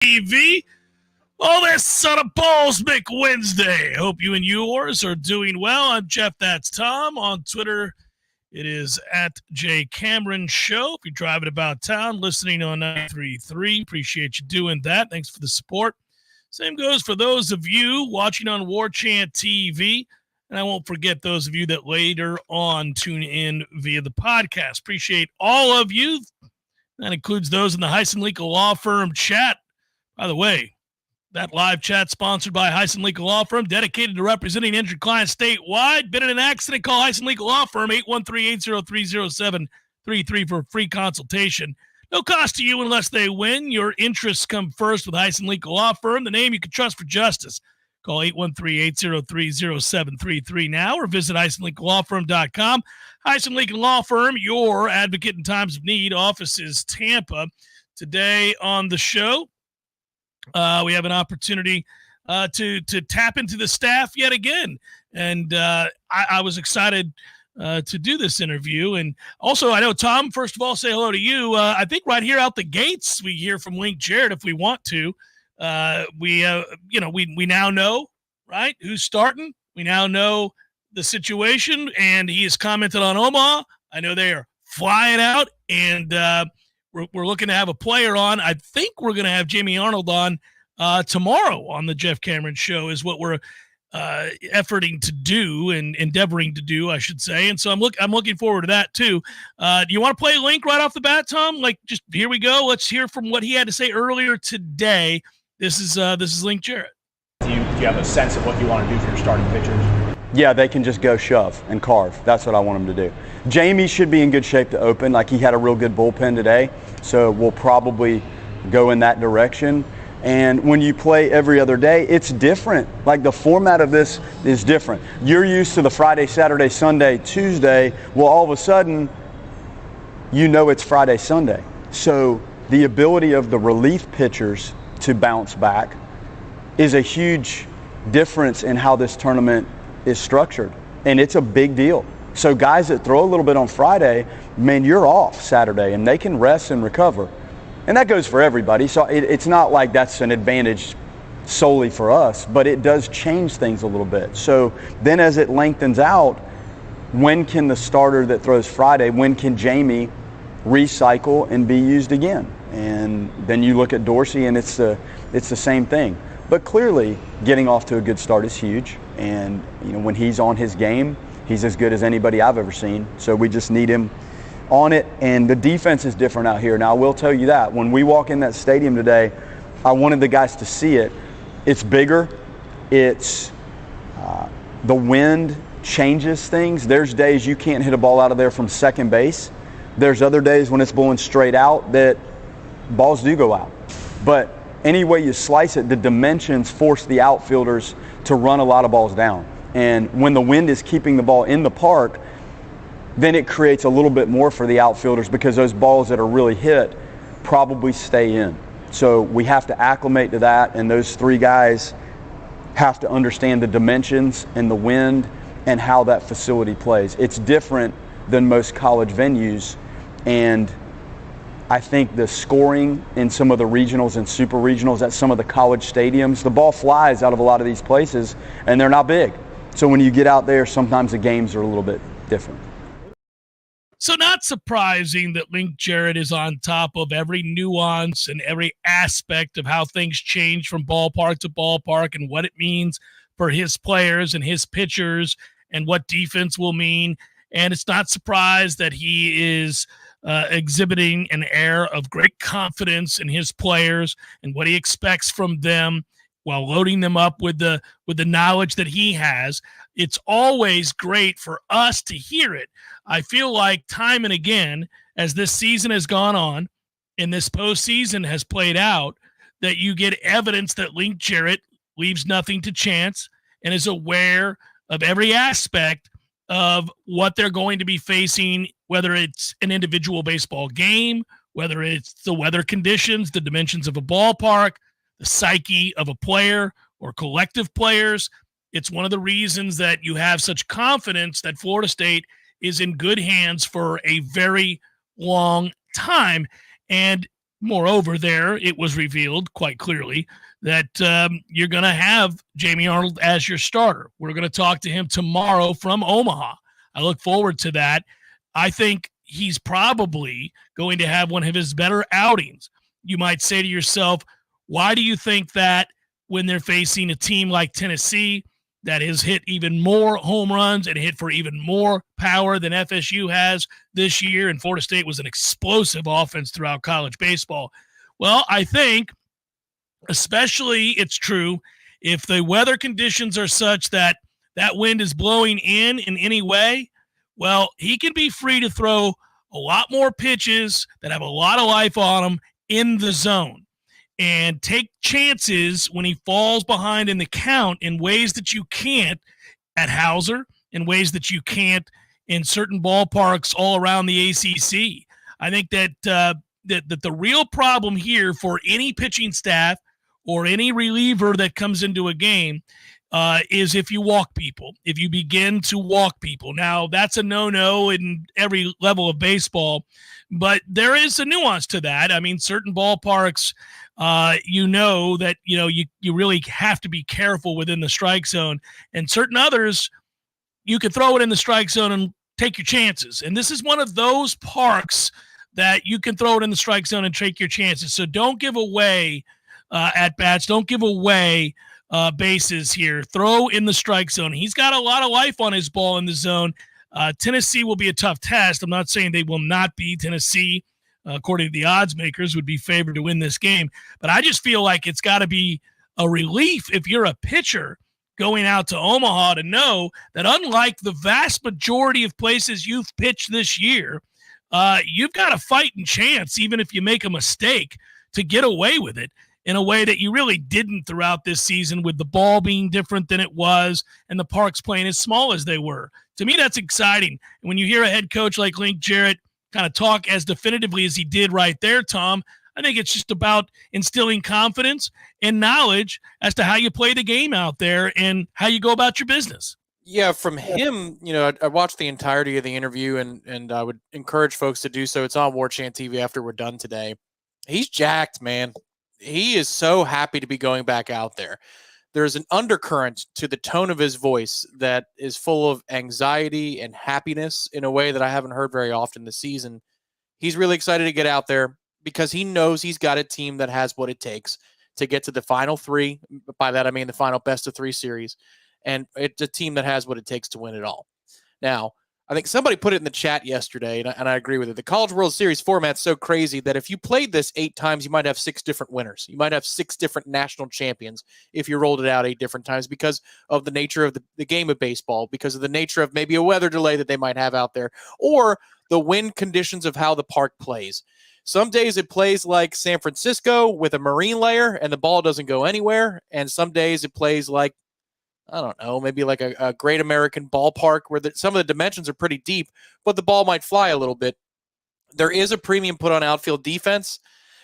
TV. All this on a Balls Mick Wednesday. Hope you and yours are doing well. I'm Jeff, that's Tom. On Twitter, it is at J Cameron Show. If you're driving about town, listening on 933, appreciate you doing that. Thanks for the support. Same goes for those of you watching on Warchant TV. And I won't forget those of you that later on tune in via the podcast. Appreciate all of you. That includes those in the Heisen Legal Law Firm chat. By the way, that live chat sponsored by Heisen Legal Law Firm, dedicated to representing injured clients statewide. Been in an accident? Call Heisen Legal Law Firm, 813-803-0733 for a free consultation. No cost to you unless they win. Your interests come first with Heisen Legal Law Firm, the name you can trust for justice. Call 813-803-0733 now or visit HeisenLegalLawFirm.com. Heisen Legal Law Firm, your advocate in times of need. Office is Tampa. Today on the show, we have an opportunity to tap into the staff yet again. And I was excited to do this interview. And also, I know, Tom, first of all, say hello to you. I think right here out the gates, we hear from Link Jarrett if we want to. We now know, right, who's starting. We now know the situation, and he has commented on Omaha. I know they are flying out, and we're looking to have a player on. I think we're going to have Jamie Arnold on tomorrow on the Jeff Cameron Show is what we're endeavoring to do, I should say. And so I'm looking forward to that too. Do you want to play Link right off the bat, Tom? Like, just here we go. Let's hear from what he had to say earlier today. This is Link Jarrett. Do you have a sense of what you want to do for your starting pitchers? Yeah, they can just go shove and carve. That's what I want them to do. Jamie should be in good shape to open. Like, he had a real good bullpen today, so we'll probably go in that direction. And when you play every other day, it's different. Like, the format of this is different. You're used to the Friday, Saturday, Sunday, Tuesday. Well, all of a sudden, you know it's Friday, Sunday. So the ability of the relief pitchers to bounce back is a huge difference in how this tournament is structured. And it's a big deal. So guys that throw a little bit on Friday, man, you're off Saturday, and they can rest and recover. And that goes for everybody. So it's not like that's an advantage solely for us, but it does change things a little bit. So then as it lengthens out, when can the starter that throws Friday, when can Jamie recycle and be used again? And then you look at Dorsy, and it's the same thing. But clearly, getting off to a good start is huge. And when he's on his game, he's as good as anybody I've ever seen. So we just need him on it. And the defense is different out here. Now, I will tell you that. When we walk in that stadium today, I wanted the guys to see it. It's bigger. It's the wind changes things. There's days you can't hit a ball out of there from second base. There's other days when it's blowing straight out that balls do go out. But any way you slice it, the dimensions force the outfielders to run a lot of balls down. And when the wind is keeping the ball in the park, then it creates a little bit more for the outfielders because those balls that are really hit probably stay in. So we have to acclimate to that, and those three guys have to understand the dimensions and the wind and how that facility plays. It's different than most college venues, and I think the scoring in some of the regionals and super regionals at some of the college stadiums, the ball flies out of a lot of these places, and they're not big. So when you get out there, sometimes the games are a little bit different. So not surprising that Link Jarrett is on top of every nuance and every aspect of how things change from ballpark to ballpark and what it means for his players and his pitchers and what defense will mean. And it's not surprised that he is exhibiting an air of great confidence in his players and what he expects from them while loading them up with the knowledge that he has. It's always great for us to hear it. I feel like time and again, as this season has gone on and this postseason has played out, that you get evidence that Link Jarrett leaves nothing to chance and is aware of every aspect of what they're going to be facing, whether it's an individual baseball game, whether it's the weather conditions, the dimensions of a ballpark, the psyche of a player or collective players. It's one of the reasons that you have such confidence that Florida State is in good hands for a very long time. And Moreover, there it was revealed quite clearly that you're going to have Jamie Arnold as your starter. We're going to talk to him tomorrow from Omaha. I look forward to that. I think he's probably going to have one of his better outings. You might say to yourself, why do you think that when they're facing a team like Tennessee that has hit even more home runs and hit for even more power than FSU has this year, and Florida State was an explosive offense throughout college baseball? Well, I think especially it's true if the weather conditions are such that that wind is blowing in any way, well, he can be free to throw a lot more pitches that have a lot of life on them in the zone and take chances when he falls behind in the count in ways that you can't at Hauser, in ways that you can't in certain ballparks all around the ACC. I think that that the real problem here for any pitching staff or any reliever that comes into a game is if you walk people, if you begin to walk people. Now, that's a no-no in every level of baseball, but there is a nuance to that. I mean, certain ballparks, that, you really have to be careful within the strike zone, and certain others, you can throw it in the strike zone and take your chances. And this is one of those parks that you can throw it in the strike zone and take your chances. So don't give away at-bats. Don't give away bases here. Throw in the strike zone. He's got a lot of life on his ball in the zone. Tennessee will be a tough test. I'm not saying they will not be. Tennessee, according to the odds makers, would be favored to win this game. But I just feel like it's got to be a relief if you're a pitcher going out to Omaha to know that unlike the vast majority of places you've pitched this year, you've got a fighting chance, even if you make a mistake, to get away with it in a way that you really didn't throughout this season, with the ball being different than it was and the parks playing as small as they were. To me, that's exciting. And when you hear a head coach like Link Jarrett kind of talk as definitively as he did right there, Tom, I think it's just about instilling confidence and knowledge as to how you play the game out there and how you go about your business. Yeah, from him, I watched the entirety of the interview, and I would encourage folks to do so. It's on Warchant TV after we're done today. He's jacked, man. He is so happy to be going back out there. There's an undercurrent to the tone of his voice that is full of anxiety and happiness in a way that I haven't heard very often this season. He's really excited to get out there because he knows he's got a team that has what it takes to get to the final three. By that, I mean the final best of three series. And it's a team that has what it takes to win it all. Now, I think somebody put it in the chat yesterday, and I agree with it. The College World Series format's so crazy that if you played this 8 times, you might have 6 different winners. You might have 6 different national champions if you rolled it out 8 different times because of the nature of the game of baseball, because of the nature of maybe a weather delay that they might have out there, or the wind conditions of how the park plays. Some days it plays like San Francisco with a marine layer and the ball doesn't go anywhere, and some days it plays like, I don't know, maybe like a Great American Ballpark where some of the dimensions are pretty deep, but the ball might fly a little bit. There is a premium put on outfield defense.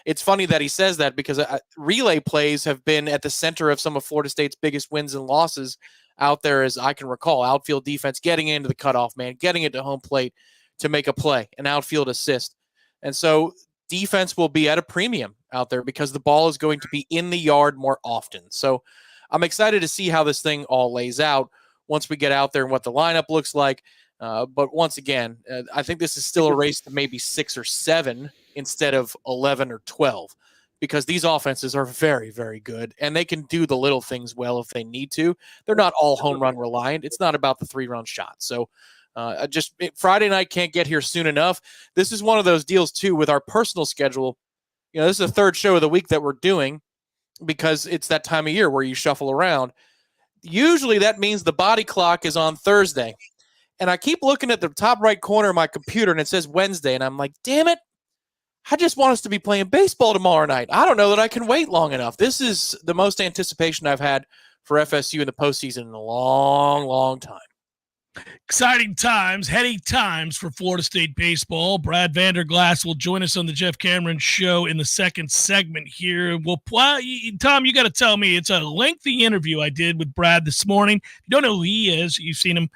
It's funny that he says that because relay plays have been at the center of some of Florida State's biggest wins and losses out there, as I can recall. Outfield defense getting into the cutoff man, getting it to home plate to make a play, an outfield assist. And so defense will be at a premium out there because the ball is going to be in the yard more often. So I'm excited to see how this thing all lays out once we get out there and what the lineup looks like. But once again, I think this is still a race to maybe 6 or 7 instead of 11 or 12, because these offenses are very, very good, and they can do the little things well if they need to. They're not all home run reliant. It's not about the 3-run shot. So Friday night can't get here soon enough. This is one of those deals, too, with our personal schedule. This is the 3rd show of the week that we're doing, because it's that time of year where you shuffle around. Usually that means the body clock is on Thursday. And I keep looking at the top right corner of my computer and it says Wednesday. And I'm like, damn it. I just want us to be playing baseball tomorrow night. I don't know that I can wait long enough. This is the most anticipation I've had for FSU in the postseason in a long, long time. Exciting times, heady times for Florida State baseball. Brad Vanderglas will join us on the Jeff Cameron Show in the second segment here. Tom, you got to tell me, it's a lengthy interview I did with Brad this morning. If you don't know who he is, you've seen him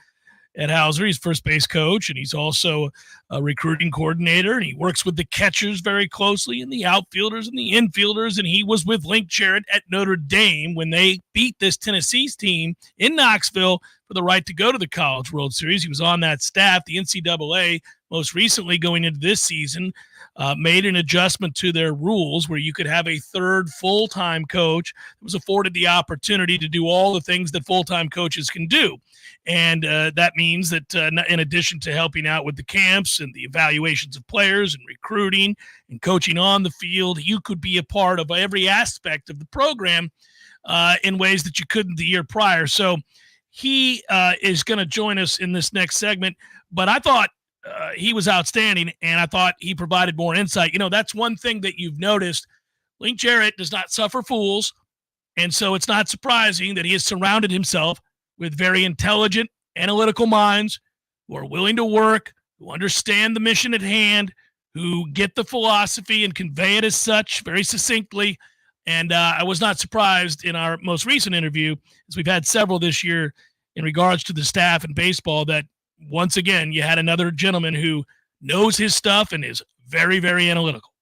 at Hauser. He's first base coach, and he's also a recruiting coordinator, and he works with the catchers very closely and the outfielders and the infielders, and he was with Link Jarrett at Notre Dame when they beat this Tennessee's team in Knoxville for the right to go to the College World Series. He was on that staff. The NCAA, most recently going into this season, made an adjustment to their rules where you could have a third full-time coach that was afforded the opportunity to do all the things that full-time coaches can do. And that means that in addition to helping out with the camps and the evaluations of players and recruiting and coaching on the field, you could be a part of every aspect of the program in ways that you couldn't the year prior. So he is going to join us in this next segment. But I thought he was outstanding, and I thought he provided more insight. You know, that's one thing that you've noticed. Link Jarrett does not suffer fools, and so it's not surprising that he has surrounded himself with very intelligent, analytical minds who are willing to work, who understand the mission at hand, who get the philosophy and convey it as such very succinctly. And I was not surprised in our most recent interview, as we've had several this year in regards to the staff and baseball, that once again, you had another gentleman who knows his stuff and is very, very analytical.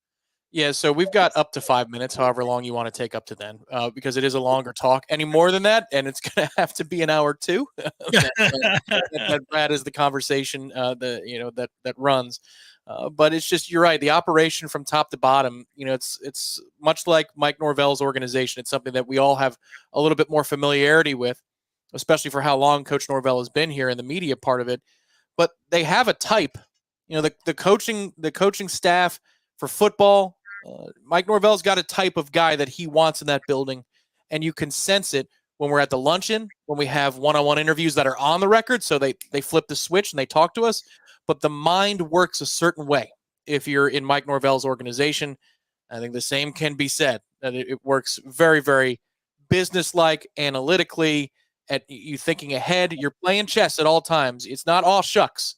Yeah, so we've got up to 5 minutes, however long you want to take up to then, because it is a longer talk. Any more than that, and it's going to have to be an hour too. that Brad is the conversation that runs. But it's just, you're right. The operation from top to bottom, it's much like Mike Norvell's organization. It's something that we all have a little bit more familiarity with, especially for how long Coach Norvell has been here in the media part of it. But they have a type, the coaching staff for football. Mike Norvell's got a type of guy that he wants in that building, and you can sense it when we're at the luncheon, when we have one-on-one interviews that are on the record, so they flip the switch and they talk to us. But the mind works a certain way if you're in Mike Norvell's organization. I think the same can be said, that it works very, very business-like, analytically, at you thinking ahead. You're playing chess at all times. It's not all shucks.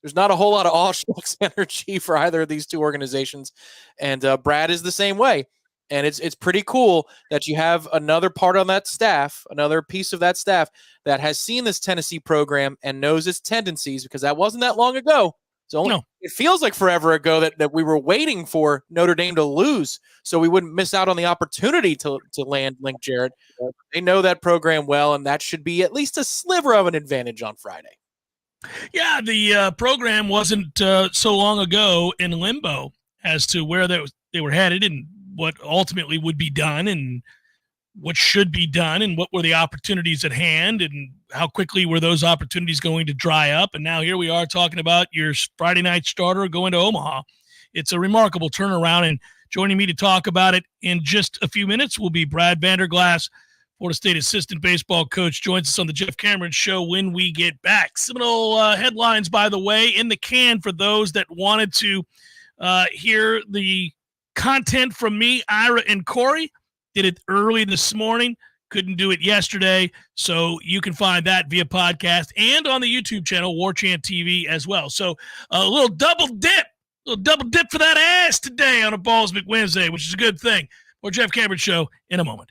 There's not a whole lot of all shucks energy for either of these two organizations. And Brad is the same way. And it's pretty cool that you have another part on that staff, another piece of that staff that has seen this Tennessee program and knows its tendencies, because that wasn't that long ago. It feels like forever ago that we were waiting for Notre Dame to lose so we wouldn't miss out on the opportunity to land Link Jarrett. They know that program well, and that should be at least a sliver of an advantage on Friday. Yeah, the program wasn't so long ago in limbo as to where they were headed and what ultimately would be done and what should be done and what were the opportunities at hand and how quickly were those opportunities going to dry up. And now here we are talking about your Friday night starter going to Omaha. It's a remarkable turnaround, and joining me to talk about it in just a few minutes will be Brad Vanderglas, Florida State assistant baseball coach, joins us on the Jeff Cameron Show when we get back. Seminole headlines, by the way, in the can for those that wanted to hear the content from me, Ira, and Corey. Did it early this morning. Couldn't do it yesterday. So you can find that via podcast and on the YouTube channel, Warchant TV as well. So a little double dip for that ass today on a Balls McWednesday, which is a good thing. More Jeff Cameron Show in a moment.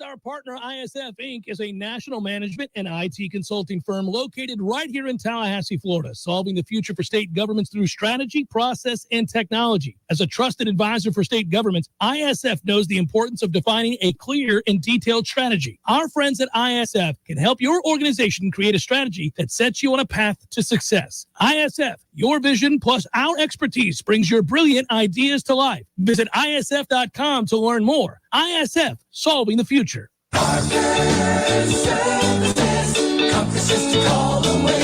Our partner, ISF Inc., is a national management and IT consulting firm located right here in Tallahassee, Florida, solving the future for state governments through strategy, process, and technology. As a trusted advisor for state governments, ISF knows the importance of defining a clear and detailed strategy. Our friends at ISF can help your organization create a strategy that sets you on a path to success. ISF, your vision plus our expertise brings your brilliant ideas to life. Visit ISF.com to learn more. ISF, solving the future. Just a call away.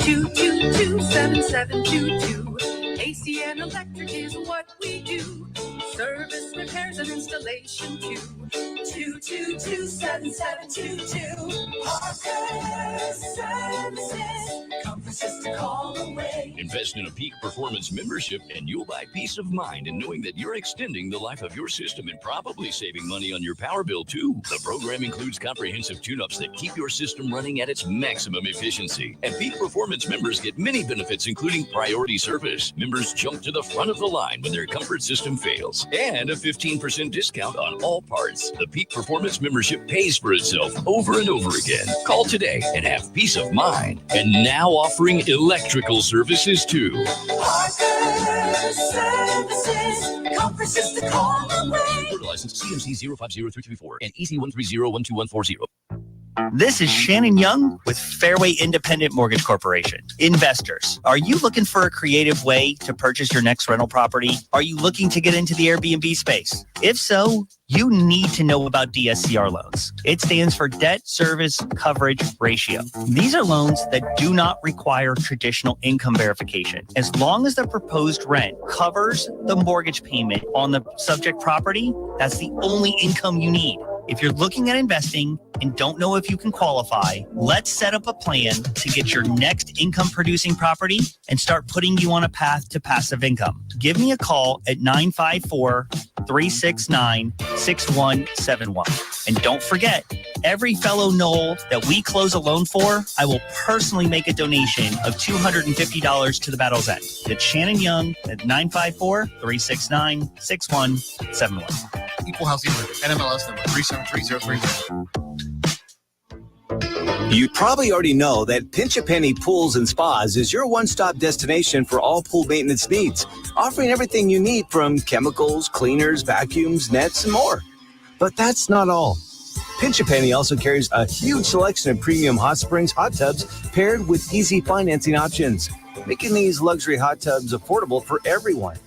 222-7722. AC and electric is what we do. Service, repairs, and installation too. 222-7722. Parker Services. Comfort's just a call away. Invest in a Peak Performance membership and you'll buy peace of mind in knowing that you're extending the life of your system and probably saving money on your power bill too. The program includes comprehensive tune-ups that keep your system running at its maximum efficiency. And Peak Performance members get many benefits, including priority service. Members jump to the front of the line when their comfort system fails. And a 15% discount on all parts. The Peak Performance membership pays for itself over and over again. Call today and have peace of mind. And now offering electrical services too. Parker Services, Comfort's just a call away. Florida license CMC 050334 and EC1301240. This is Shannon Young with Fairway Independent Mortgage Corporation. Investors, are you looking for a creative way to purchase your next rental property? Are you looking to get into the Airbnb space? If so, you need to know about DSCR loans. It stands for Debt Service Coverage Ratio. These are loans that do not require traditional income verification. As long as the proposed rent covers the mortgage payment on the subject property, that's the only income you need. If you're looking at investing and don't know if you can qualify, let's set up a plan to get your next income producing property and start putting you on a path to passive income. Give me a call at 954-369-6171. And don't forget, every fellow Knoll that we close a loan for, I will personally make a donation of $250 to the Battle's End. It's Shannon Young at 954-369-6171. Equal housing lender. NMLS number 373030. You probably already know that Pinch a Penny Pools and Spas is your one-stop destination for all pool maintenance needs, offering everything you need from chemicals, cleaners, vacuums, nets, and more. But that's not all. Pinch a Penny also carries a huge selection of premium hot springs hot tubs paired with easy financing options, making these luxury hot tubs affordable for everyone.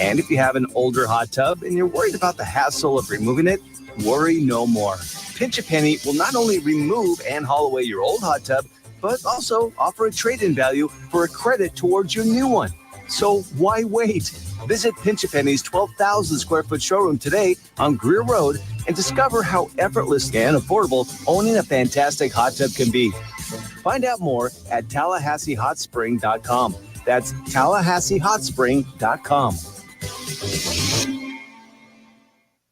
And if you have an older hot tub and you're worried about the hassle of removing it, worry no more. Pinch a Penny will not only remove and haul away your old hot tub, but also offer a trade-in value for a credit towards your new one. So why wait? Visit Pinch a Penny's 12,000 square foot showroom today on Greer Road and discover how effortless and affordable owning a fantastic hot tub can be. Find out more at TallahasseeHotSpring.com. That's TallahasseeHotSpring.com.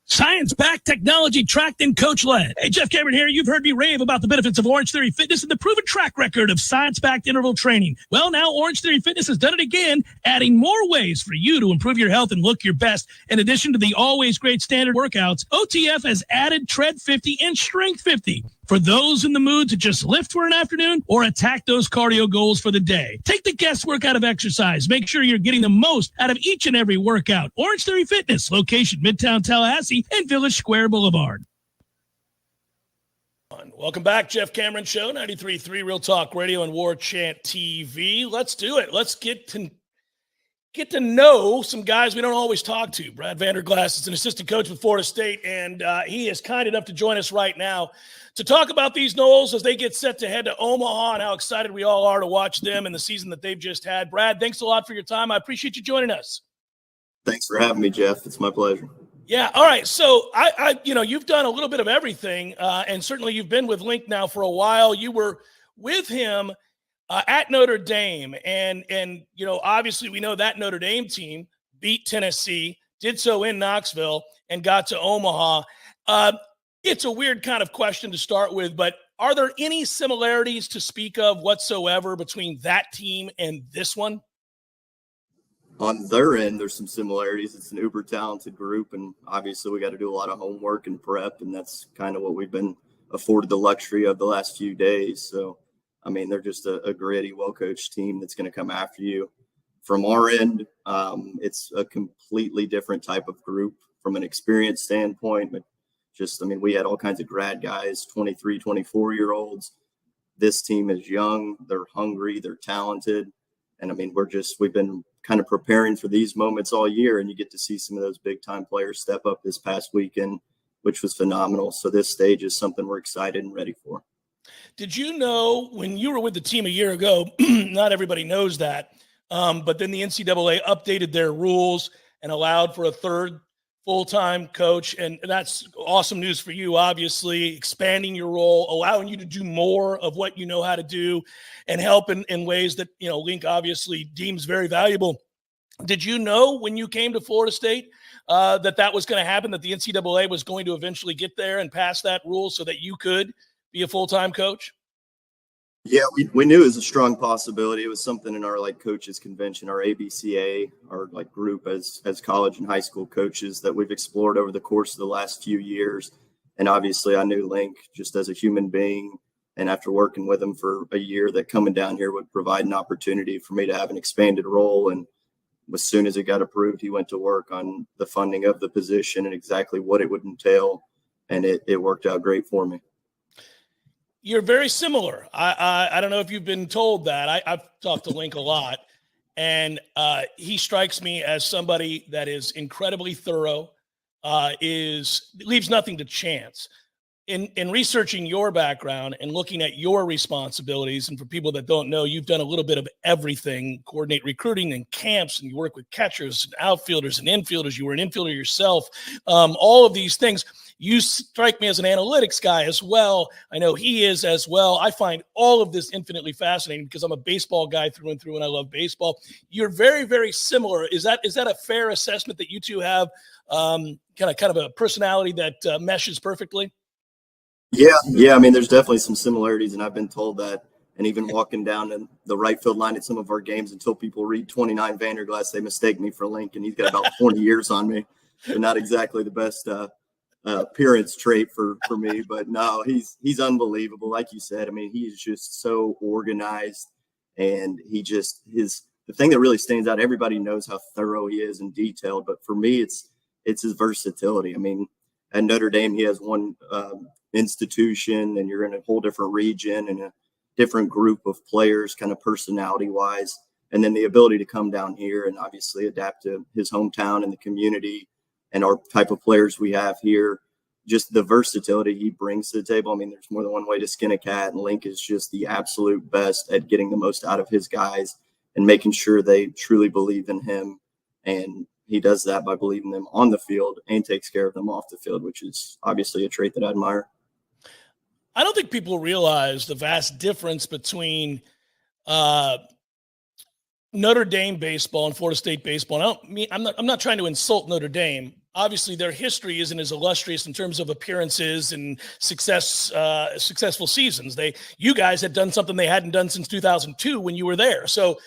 Science-backed, technology-tracked, and coach-led. Hey, Jeff Cameron here. You've heard me rave about the benefits of Orange Theory Fitness and the proven track record of science-backed interval training. Well, now Orange Theory Fitness has done it again, adding more ways for you to improve your health and look your best. In addition to the always great standard workouts, OTF has added Tread 50 and Strength 50 for those in the mood to just lift for an afternoon or attack those cardio goals for the day. Take the guesswork out of exercise. Make sure you're getting the most out of each and every workout. Orange Theory Fitness, location Midtown Tallahassee and Village Square Boulevard. Welcome back, Jeff Cameron Show, 93.3 Real Talk Radio and Warchant TV. Let's do it. Let's get to know some guys we don't always talk to. Brad Vanderglas is an assistant coach with Florida State, and he is kind enough to join us right now to talk about these Noles as they get set to head to Omaha and how excited we all are to watch them and the season that they've just had. Brad, thanks a lot for your time. I appreciate you joining us. Thanks for having me, Jeff. It's my pleasure. Yeah. All right. So I you've done a little bit of everything, and certainly you've been with Link now for a while. You were with him at Notre Dame, and obviously we know that Notre Dame team beat Tennessee, did so in Knoxville, and got to Omaha. It's a weird kind of question to start with, but are there any similarities to speak of whatsoever between that team and this one? On their end, there's some similarities. It's an uber talented group, and obviously we got to do a lot of homework and prep, and that's kind of what we've been afforded the luxury of the last few days. So, I mean, they're just a gritty, well-coached team that's going to come after you. From our end, it's a completely different type of group from an experience standpoint, but we had all kinds of grad guys, 23, 24-year-olds. This team is young. They're hungry. They're talented. And, we've been kind of preparing for these moments all year, and you get to see some of those big-time players step up this past weekend, which was phenomenal. So this stage is something we're excited and ready for. Did you know when you were with the team a year ago, not everybody knows that, but then the NCAA updated their rules and allowed for a third full-time coach, and that's awesome news for you, obviously, expanding your role, allowing you to do more of what you know how to do and help in ways that, Link obviously deems very valuable. Did you know when you came to Florida State that was going to happen, that the NCAA was going to eventually get there and pass that rule so that you could be a full-time coach? Yeah, we knew it was a strong possibility. It was something in our coaches convention, our ABCA, our group as college and high school coaches that we've explored over the course of the last few years. And obviously I knew Link just as a human being, and after working with him for a year, that coming down here would provide an opportunity for me to have an expanded role. And as soon as it got approved, he went to work on the funding of the position and exactly what it would entail. And it worked out great for me. You're very similar. I don't know if you've been told that. I've talked to Link a lot, and he strikes me as somebody that is incredibly thorough, leaves nothing to chance. In researching your background and looking at your responsibilities, and for people that don't know, you've done a little bit of everything, coordinate recruiting and camps, and you work with catchers and outfielders and infielders. You were an infielder yourself. All of these things. You strike me as an analytics guy as well. I know he is as well. I find all of this infinitely fascinating because I'm a baseball guy through and through, and I love baseball. You're very, very similar. Is that a fair assessment that you two have kind of a personality that meshes perfectly? Yeah. I mean, there's definitely some similarities, and I've been told that. And even walking down in the right field line at some of our games, until people read 29 Vanderglas, they mistake me for Link, and he's got about 20 years on me. So not exactly the best appearance trait for me, but no, he's unbelievable. Like you said, I mean, he is just so organized, and the thing that really stands out, everybody knows how thorough he is and detailed, but for me, it's his versatility. I mean, at Notre Dame, he has one institution, and you're in a whole different region and a different group of players, kind of personality wise, and then the ability to come down here and obviously adapt to his hometown and the community and our type of players we have here. Just the versatility he brings to the table. I mean, there's more than one way to skin a cat, and Link is just the absolute best at getting the most out of his guys and making sure they truly believe in him. And he does that by believing them on the field and takes care of them off the field, which is obviously a trait that I admire. I don't think people realize the vast difference between Notre Dame baseball and Florida State baseball. I'm not trying to insult Notre Dame. Obviously, their history isn't as illustrious in terms of appearances and successful seasons. You guys had done something they hadn't done since 2002 when you were there. So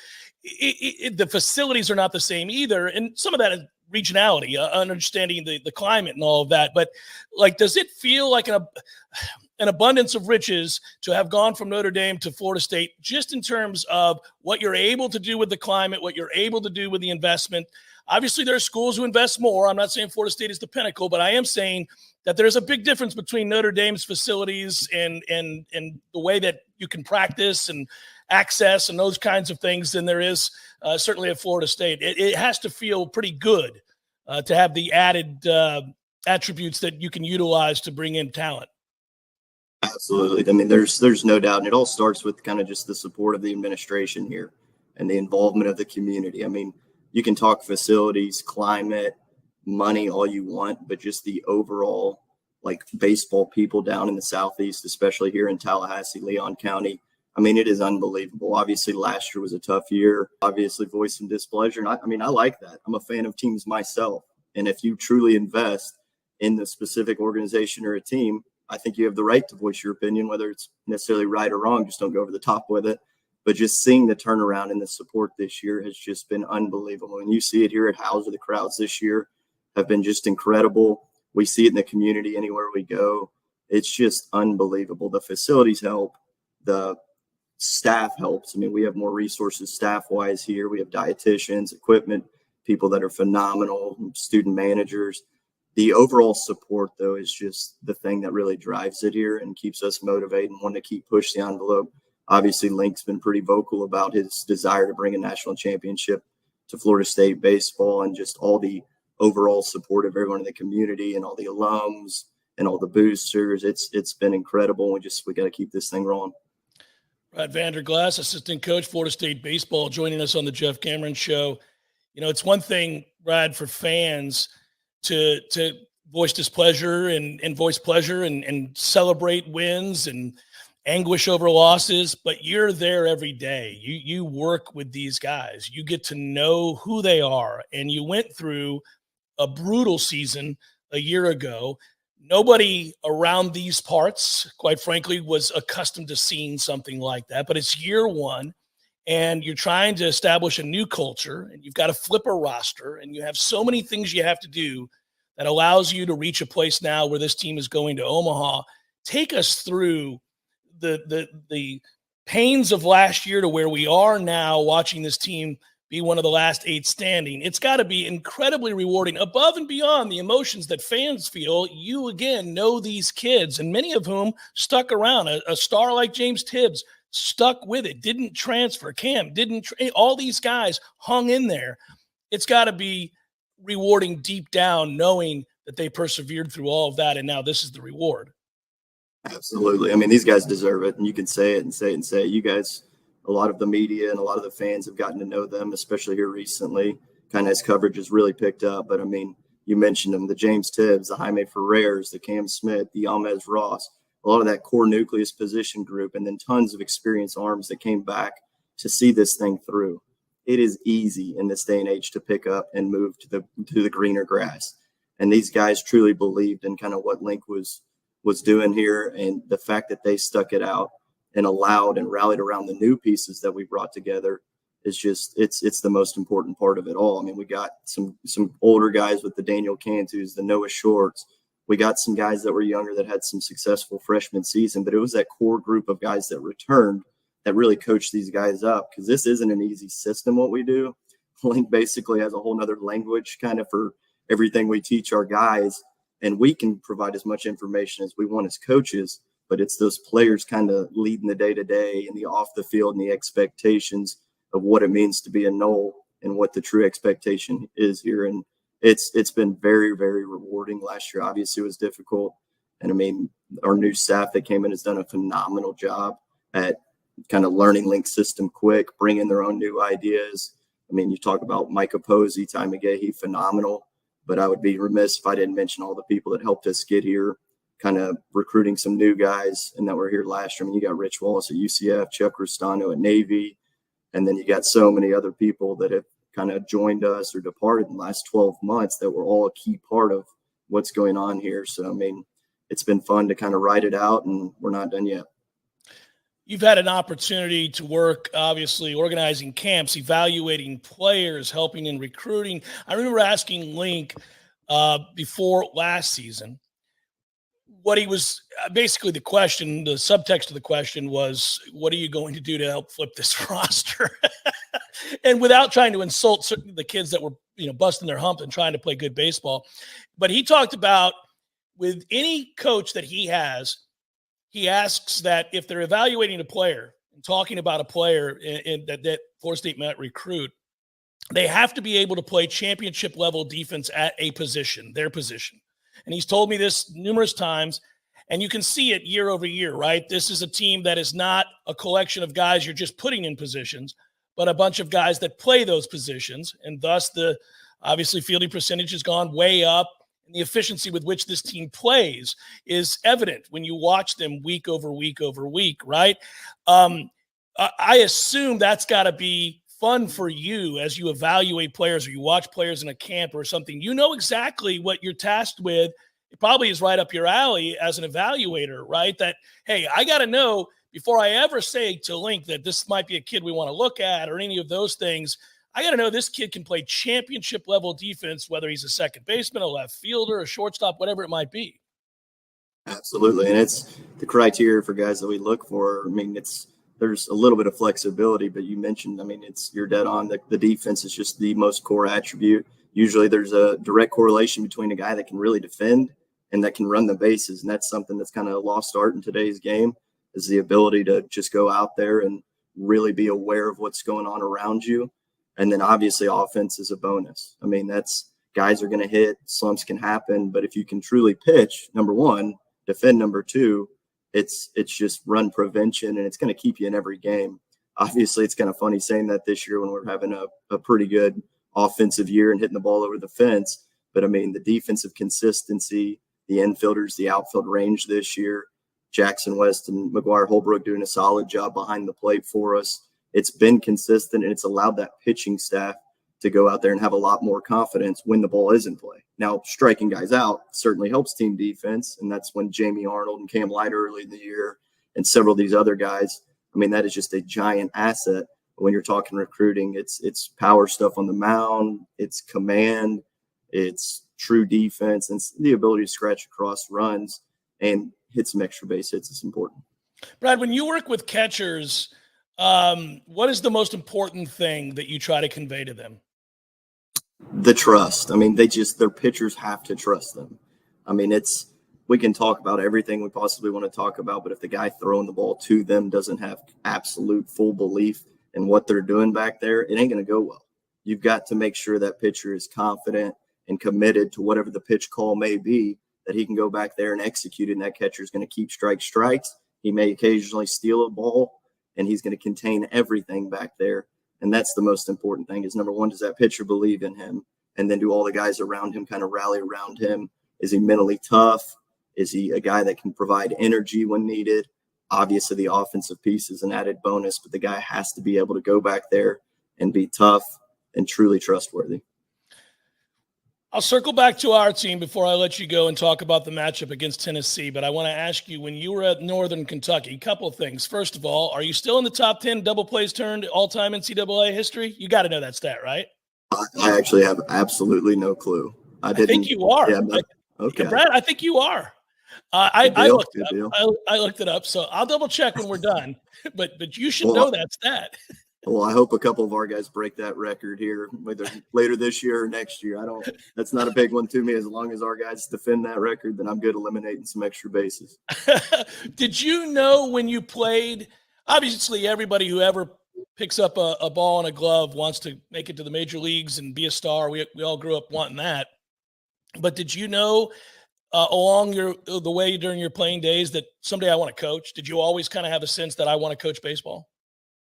the facilities are not the same either, and some of that is regionality, understanding the climate and all of that. But does it feel like an abundance of riches to have gone from Notre Dame to Florida State, just in terms of what you're able to do with the climate, what you're able to do with the investment? Obviously, there are schools who invest more. I'm not saying Florida State is the pinnacle, but I am saying that there's a big difference between Notre Dame's facilities and the way that you can practice and access and those kinds of things than there is certainly at Florida State. It has to feel pretty good to have the added attributes that you can utilize to bring in talent. Absolutely. I mean, there's no doubt. And it all starts with kind of just the support of the administration here and the involvement of the community. I mean, you can talk facilities, climate, money, all you want, but just the overall baseball people down in the Southeast, especially here in Tallahassee, Leon County. I mean, it is unbelievable. Obviously, last year was a tough year. Obviously, voice some displeasure. And I like that. I'm a fan of teams myself. And if you truly invest in the specific organization or a team, I think you have the right to voice your opinion, whether it's necessarily right or wrong. Just don't go over the top with it. But just seeing the turnaround and the support this year has just been unbelievable. And you see it here at Hauser. The crowds this year have been just incredible. We see it in the community anywhere we go. It's just unbelievable. The facilities help. The staff helps. I mean, we have more resources staff-wise here. We have dietitians, equipment, people that are phenomenal, student managers. The overall support, though, is just the thing that really drives it here and keeps us motivated and want to keep pushing the envelope. Obviously, Link's been pretty vocal about his desire to bring a national championship to Florida State baseball, and just all the overall support of everyone in the community and all the alums and all the boosters. It's been incredible. We got to keep this thing rolling. Brad Vanderglas, assistant coach, Florida State baseball, joining us on the Jeff Cameron Show. It's one thing, Brad, for fans to voice displeasure and voice pleasure and celebrate wins and anguish over losses, but you're there every day. You work with these guys. You get to know who they are, and you went through a brutal season a year ago. Nobody around these parts, quite frankly, was accustomed to seeing something like that, but it's year one, and you're trying to establish a new culture, and you've got to flip a roster, and you have so many things you have to do that allows you to reach a place now where this team is going to Omaha. Take us through the pains of last year to where we are now, watching this team be one of the last 8 standing. It's got to be incredibly rewarding, above and beyond the emotions that fans feel. You, again, know these kids, and many of whom stuck around. A star like James Tibbs stuck with it, didn't transfer. Cam didn't. All these guys hung in there. It's got to be rewarding deep down, knowing that they persevered through all of that, and now this is the reward. Absolutely. I mean, these guys deserve it, and you can say it and say it and say it. You guys, a lot of the media and a lot of the fans have gotten to know them, especially here recently, kind of as coverage has really picked up. But I mean, you mentioned them, the James Tibbs, the Jaime Ferrers, the Cam Smith, the Almez Ross, a lot of that core nucleus position group, and then tons of experienced arms that came back to see this thing through. It is easy in this day and age to pick up and move to the greener grass. And these guys truly believed in kind of what Link was doing here, and the fact that they stuck it out and allowed and rallied around the new pieces that we brought together is just, it's the most important part of it all. I mean, we got some older guys with the Daniel Cantus, the Noah Shorts. We got some guys that were younger that had some successful freshman season, but it was that core group of guys that returned that really coached these guys up, because this isn't an easy system, what we do. Link basically has a whole nother language kind of for everything we teach our guys, and we can provide as much information as we want as coaches, but it's those players kind of leading the day-to-day and the off the field and the expectations of what it means to be a Nole and what the true expectation is here. And it's been very, very rewarding. Last year, obviously, was difficult. And I mean, our new staff that came in has done a phenomenal job at kind of learning Link's system quick, bringing their own new ideas. I mean, you talk about Micah Posey, Ty McGahee, phenomenal. But I would be remiss if I didn't mention all the people that helped us get here, kind of recruiting some new guys and that were here last year. I mean, you got Rich Wallace at UCF, Chuck Rustano at Navy, and then you got so many other people that have kind of joined us or departed in the last 12 months that were all a key part of what's going on here. So, I mean, it's been fun to kind of ride it out, and we're not done yet. You've had an opportunity to work, obviously, organizing camps, evaluating players, helping in recruiting. I remember asking Link before last season what he was basically the subtext of the question was, what are you going to do to help flip this roster? And without trying to insult the kids that were, busting their hump and trying to play good baseball. But he talked about, with any coach that he has, he asks that if they're evaluating a player and talking about a player that Florida State might recruit, they have to be able to play championship level defense at a position, their position. And he's told me this numerous times, and you can see it year over year, right? This is a team that is not a collection of guys you're just putting in positions, but a bunch of guys that play those positions. And thus obviously fielding percentage has gone way up. And the efficiency with which this team plays is evident when you watch them week over week over week, right? I assume that's got to be fun for you as you evaluate players or you watch players in a camp or something. You know exactly what you're tasked with. It probably is right up your alley as an evaluator, right? That, hey, I got to know before I ever say to Link that this might be a kid we want to look at or any of those things. I got to know this kid can play championship level defense, whether he's a second baseman, a left fielder, a shortstop, whatever it might be. Absolutely. And it's the criteria for guys that we look for. I mean, there's a little bit of flexibility, but you mentioned, I mean, you're dead on. The defense is just the most core attribute. Usually there's a direct correlation between a guy that can really defend and that can run the bases. And that's something that's kind of a lost art in today's game, is the ability to just go out there and really be aware of what's going on around you. And then obviously offense is a bonus. I mean, guys are going to hit, slumps can happen, but if you can truly pitch, number one, defend, number two, it's just run prevention, and it's going to keep you in every game. Obviously, it's kind of funny saying that this year when we're having a pretty good offensive year and hitting the ball over the fence, But I mean, the defensive consistency, the infielders, the outfield range this year, Jackson West and McGuire Holbrook doing a solid job behind the plate for us. It's been consistent, and it's allowed that pitching staff to go out there and have a lot more confidence when the ball is in play. Now, striking guys out certainly helps team defense, and that's when Jamie Arnold and Cam Light early in the year and several of these other guys, I mean, that is just a giant asset. But when you're talking recruiting, it's power stuff on the mound, it's command, it's true defense, and the ability to scratch across runs and hit some extra base hits is important. Brad, when you work with catchers, what is the most important thing that you try to convey to them? The trust. I mean, their pitchers have to trust them. I mean, we can talk about everything we possibly want to talk about, but if the guy throwing the ball to them doesn't have absolute full belief in what they're doing back there, it ain't going to go well. You've got to make sure that pitcher is confident and committed to whatever the pitch call may be, that he can go back there and execute it, and that catcher is going to keep strikes. He may occasionally steal a ball, and he's going to contain everything back there. And that's the most important thing is, number one, does that pitcher believe in him? And then do all the guys around him kind of rally around him? Is he mentally tough? Is he a guy that can provide energy when needed? Obviously, the offensive piece is an added bonus, but the guy has to be able to go back there and be tough and truly trustworthy. I'll circle back to our team before I let you go and talk about the matchup against Tennessee, but I want to ask you, when you were at Northern Kentucky, a couple of things. First of all, are you still in the top 10 double plays turned all-time NCAA history? You got to know that stat, right? I actually have absolutely no clue. I think you are. Yeah, okay. Brad, I think you are. I looked it up, so I'll double check when we're done. But you should know that stat. Well, I hope a couple of our guys break that record here, whether later this year or next year. That's not a big one to me. As long as our guys defend that record, then I'm good eliminating some extra bases. Did you know when you played, obviously everybody who ever picks up a ball and a glove wants to make it to the major leagues and be a star. We all grew up wanting that. But did you know along the way during your playing days that someday I want to coach? Did you always kind of have a sense that I want to coach baseball?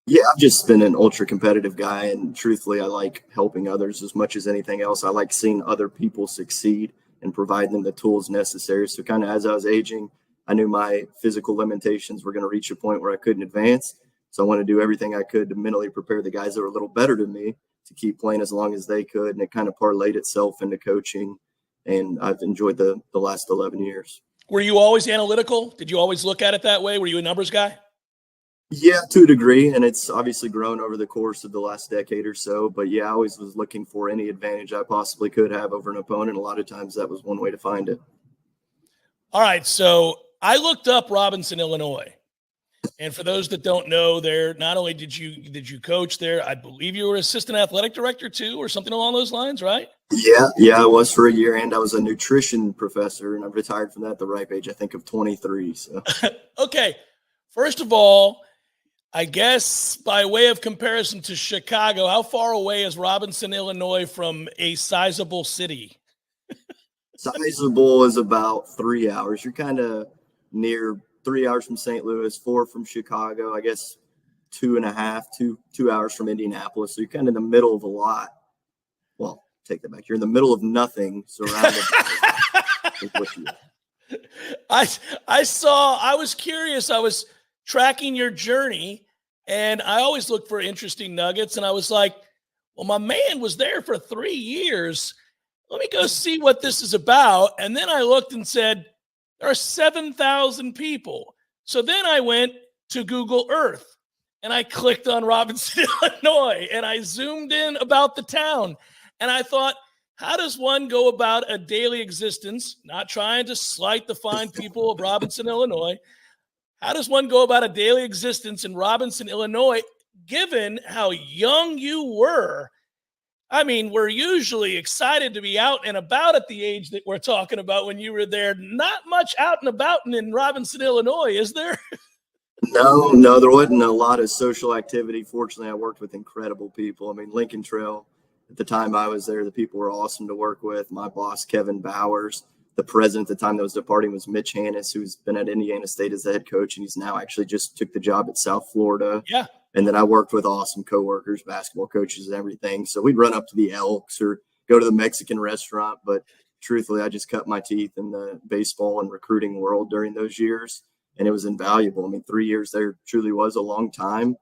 Yeah, I've just been an ultra competitive guy, and truthfully, I like helping others as much as anything else. I like seeing other people succeed and provide them the tools necessary. So kind of as I was aging, I knew my physical limitations were going to reach a point where I couldn't advance. So I wanted to do everything I could to mentally prepare the guys that were a little better than me to keep playing as long as they could. And it kind of parlayed itself into coaching, and I've enjoyed the last 11 years. Were you always analytical? Did you always look at it that way? Were you a numbers guy? Yeah, to a degree, and it's obviously grown over the course of the last decade or so. But yeah, I always was looking for any advantage I possibly could have over an opponent. A lot of times that was one way to find it. All right, so I looked up Robinson, Illinois. And for those that don't know, there not only did you coach there, I believe you were assistant athletic director too, or something along those lines, right? Yeah, I was for a year, and I was a nutrition professor, and I retired from that at the ripe age, I think, of 23. So okay, first of all, I guess by way of comparison to Chicago, how far away is Robinson, Illinois from a sizable city? Sizable is about 3 hours. You're kind of near 3 hours from St. Louis, 4 from Chicago, I guess 2.5, 2 hours from Indianapolis. So you're kind of in the middle of a lot. Well, take that back. You're in the middle of nothing surrounded by what you are. I was curious. I was tracking your journey, and I always look for interesting nuggets. And I was like, well, my man was there for 3 years. Let me go see what this is about. And then I looked and said, there are 7,000 people. So then I went to Google Earth and I clicked on Robinson, Illinois, and I zoomed in about the town. And I thought, how does one go about a daily existence, not trying to slight the fine people of Robinson, Illinois? How does one go about a daily existence in Robinson, Illinois, given how young you were? I mean, we're usually excited to be out and about at the age that we're talking about when you were there. Not much out and about in Robinson, Illinois, is there? No, there wasn't a lot of social activity. Fortunately, I worked with incredible people. I mean, Lincoln Trail, at the time I was there, the people were awesome to work with. My boss, Kevin Bowers. The president at the time that was departing was Mitch Hannes, who's been at Indiana State as the head coach, and he's now actually just took the job at South Florida. Yeah. And then I worked with awesome coworkers, basketball coaches, and everything. So we'd run up to the Elks or go to the Mexican restaurant. But truthfully, I just cut my teeth in the baseball and recruiting world during those years, and it was invaluable. I mean, 3 years there truly was a long time,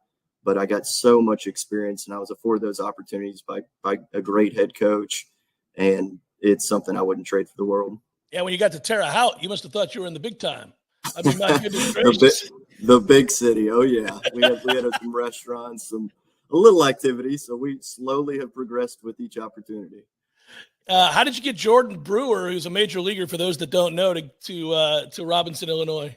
but I got so much experience, and I was afforded those opportunities by a great head coach, and it's something I wouldn't trade for the world. Yeah, when you got to Terre Haute, you must have thought you were in the big time. I mean, my goodness gracious. the big city. Oh yeah, we had some restaurants, a little activity. So we slowly have progressed with each opportunity. How did you get Jordan Brewer, who's a major leaguer for those that don't know, to Robinson, Illinois?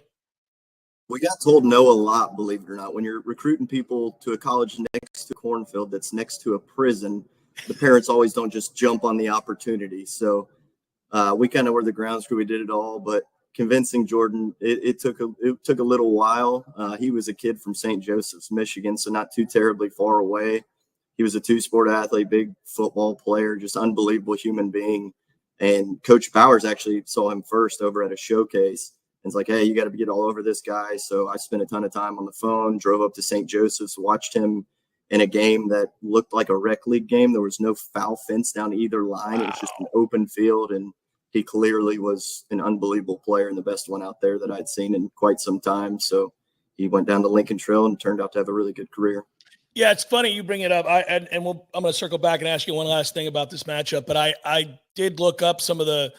We got told no a lot, believe it or not. When you're recruiting people to a college next to cornfield that's next to a prison, the parents always don't just jump on the opportunity. So we kind of were the grounds crew. We did it all, but convincing Jordan, it took a little while. He was a kid from St. Joseph's, Michigan, so not too terribly far away. He was a two-sport athlete, big football player, just unbelievable human being. And Coach Bowers actually saw him first over at a showcase. And it's like, hey, you got to get all over this guy. So I spent a ton of time on the phone, drove up to St. Joseph's, watched him in a game that looked like a rec league game. There was no foul fence down either line. It was just an open field, and he clearly was an unbelievable player and the best one out there that I'd seen in quite some time. So he went down the Lincoln Trail and turned out to have a really good career. Yeah, it's funny you bring it up. I'm going to circle back and ask you one last thing about this matchup. But I did look up some of the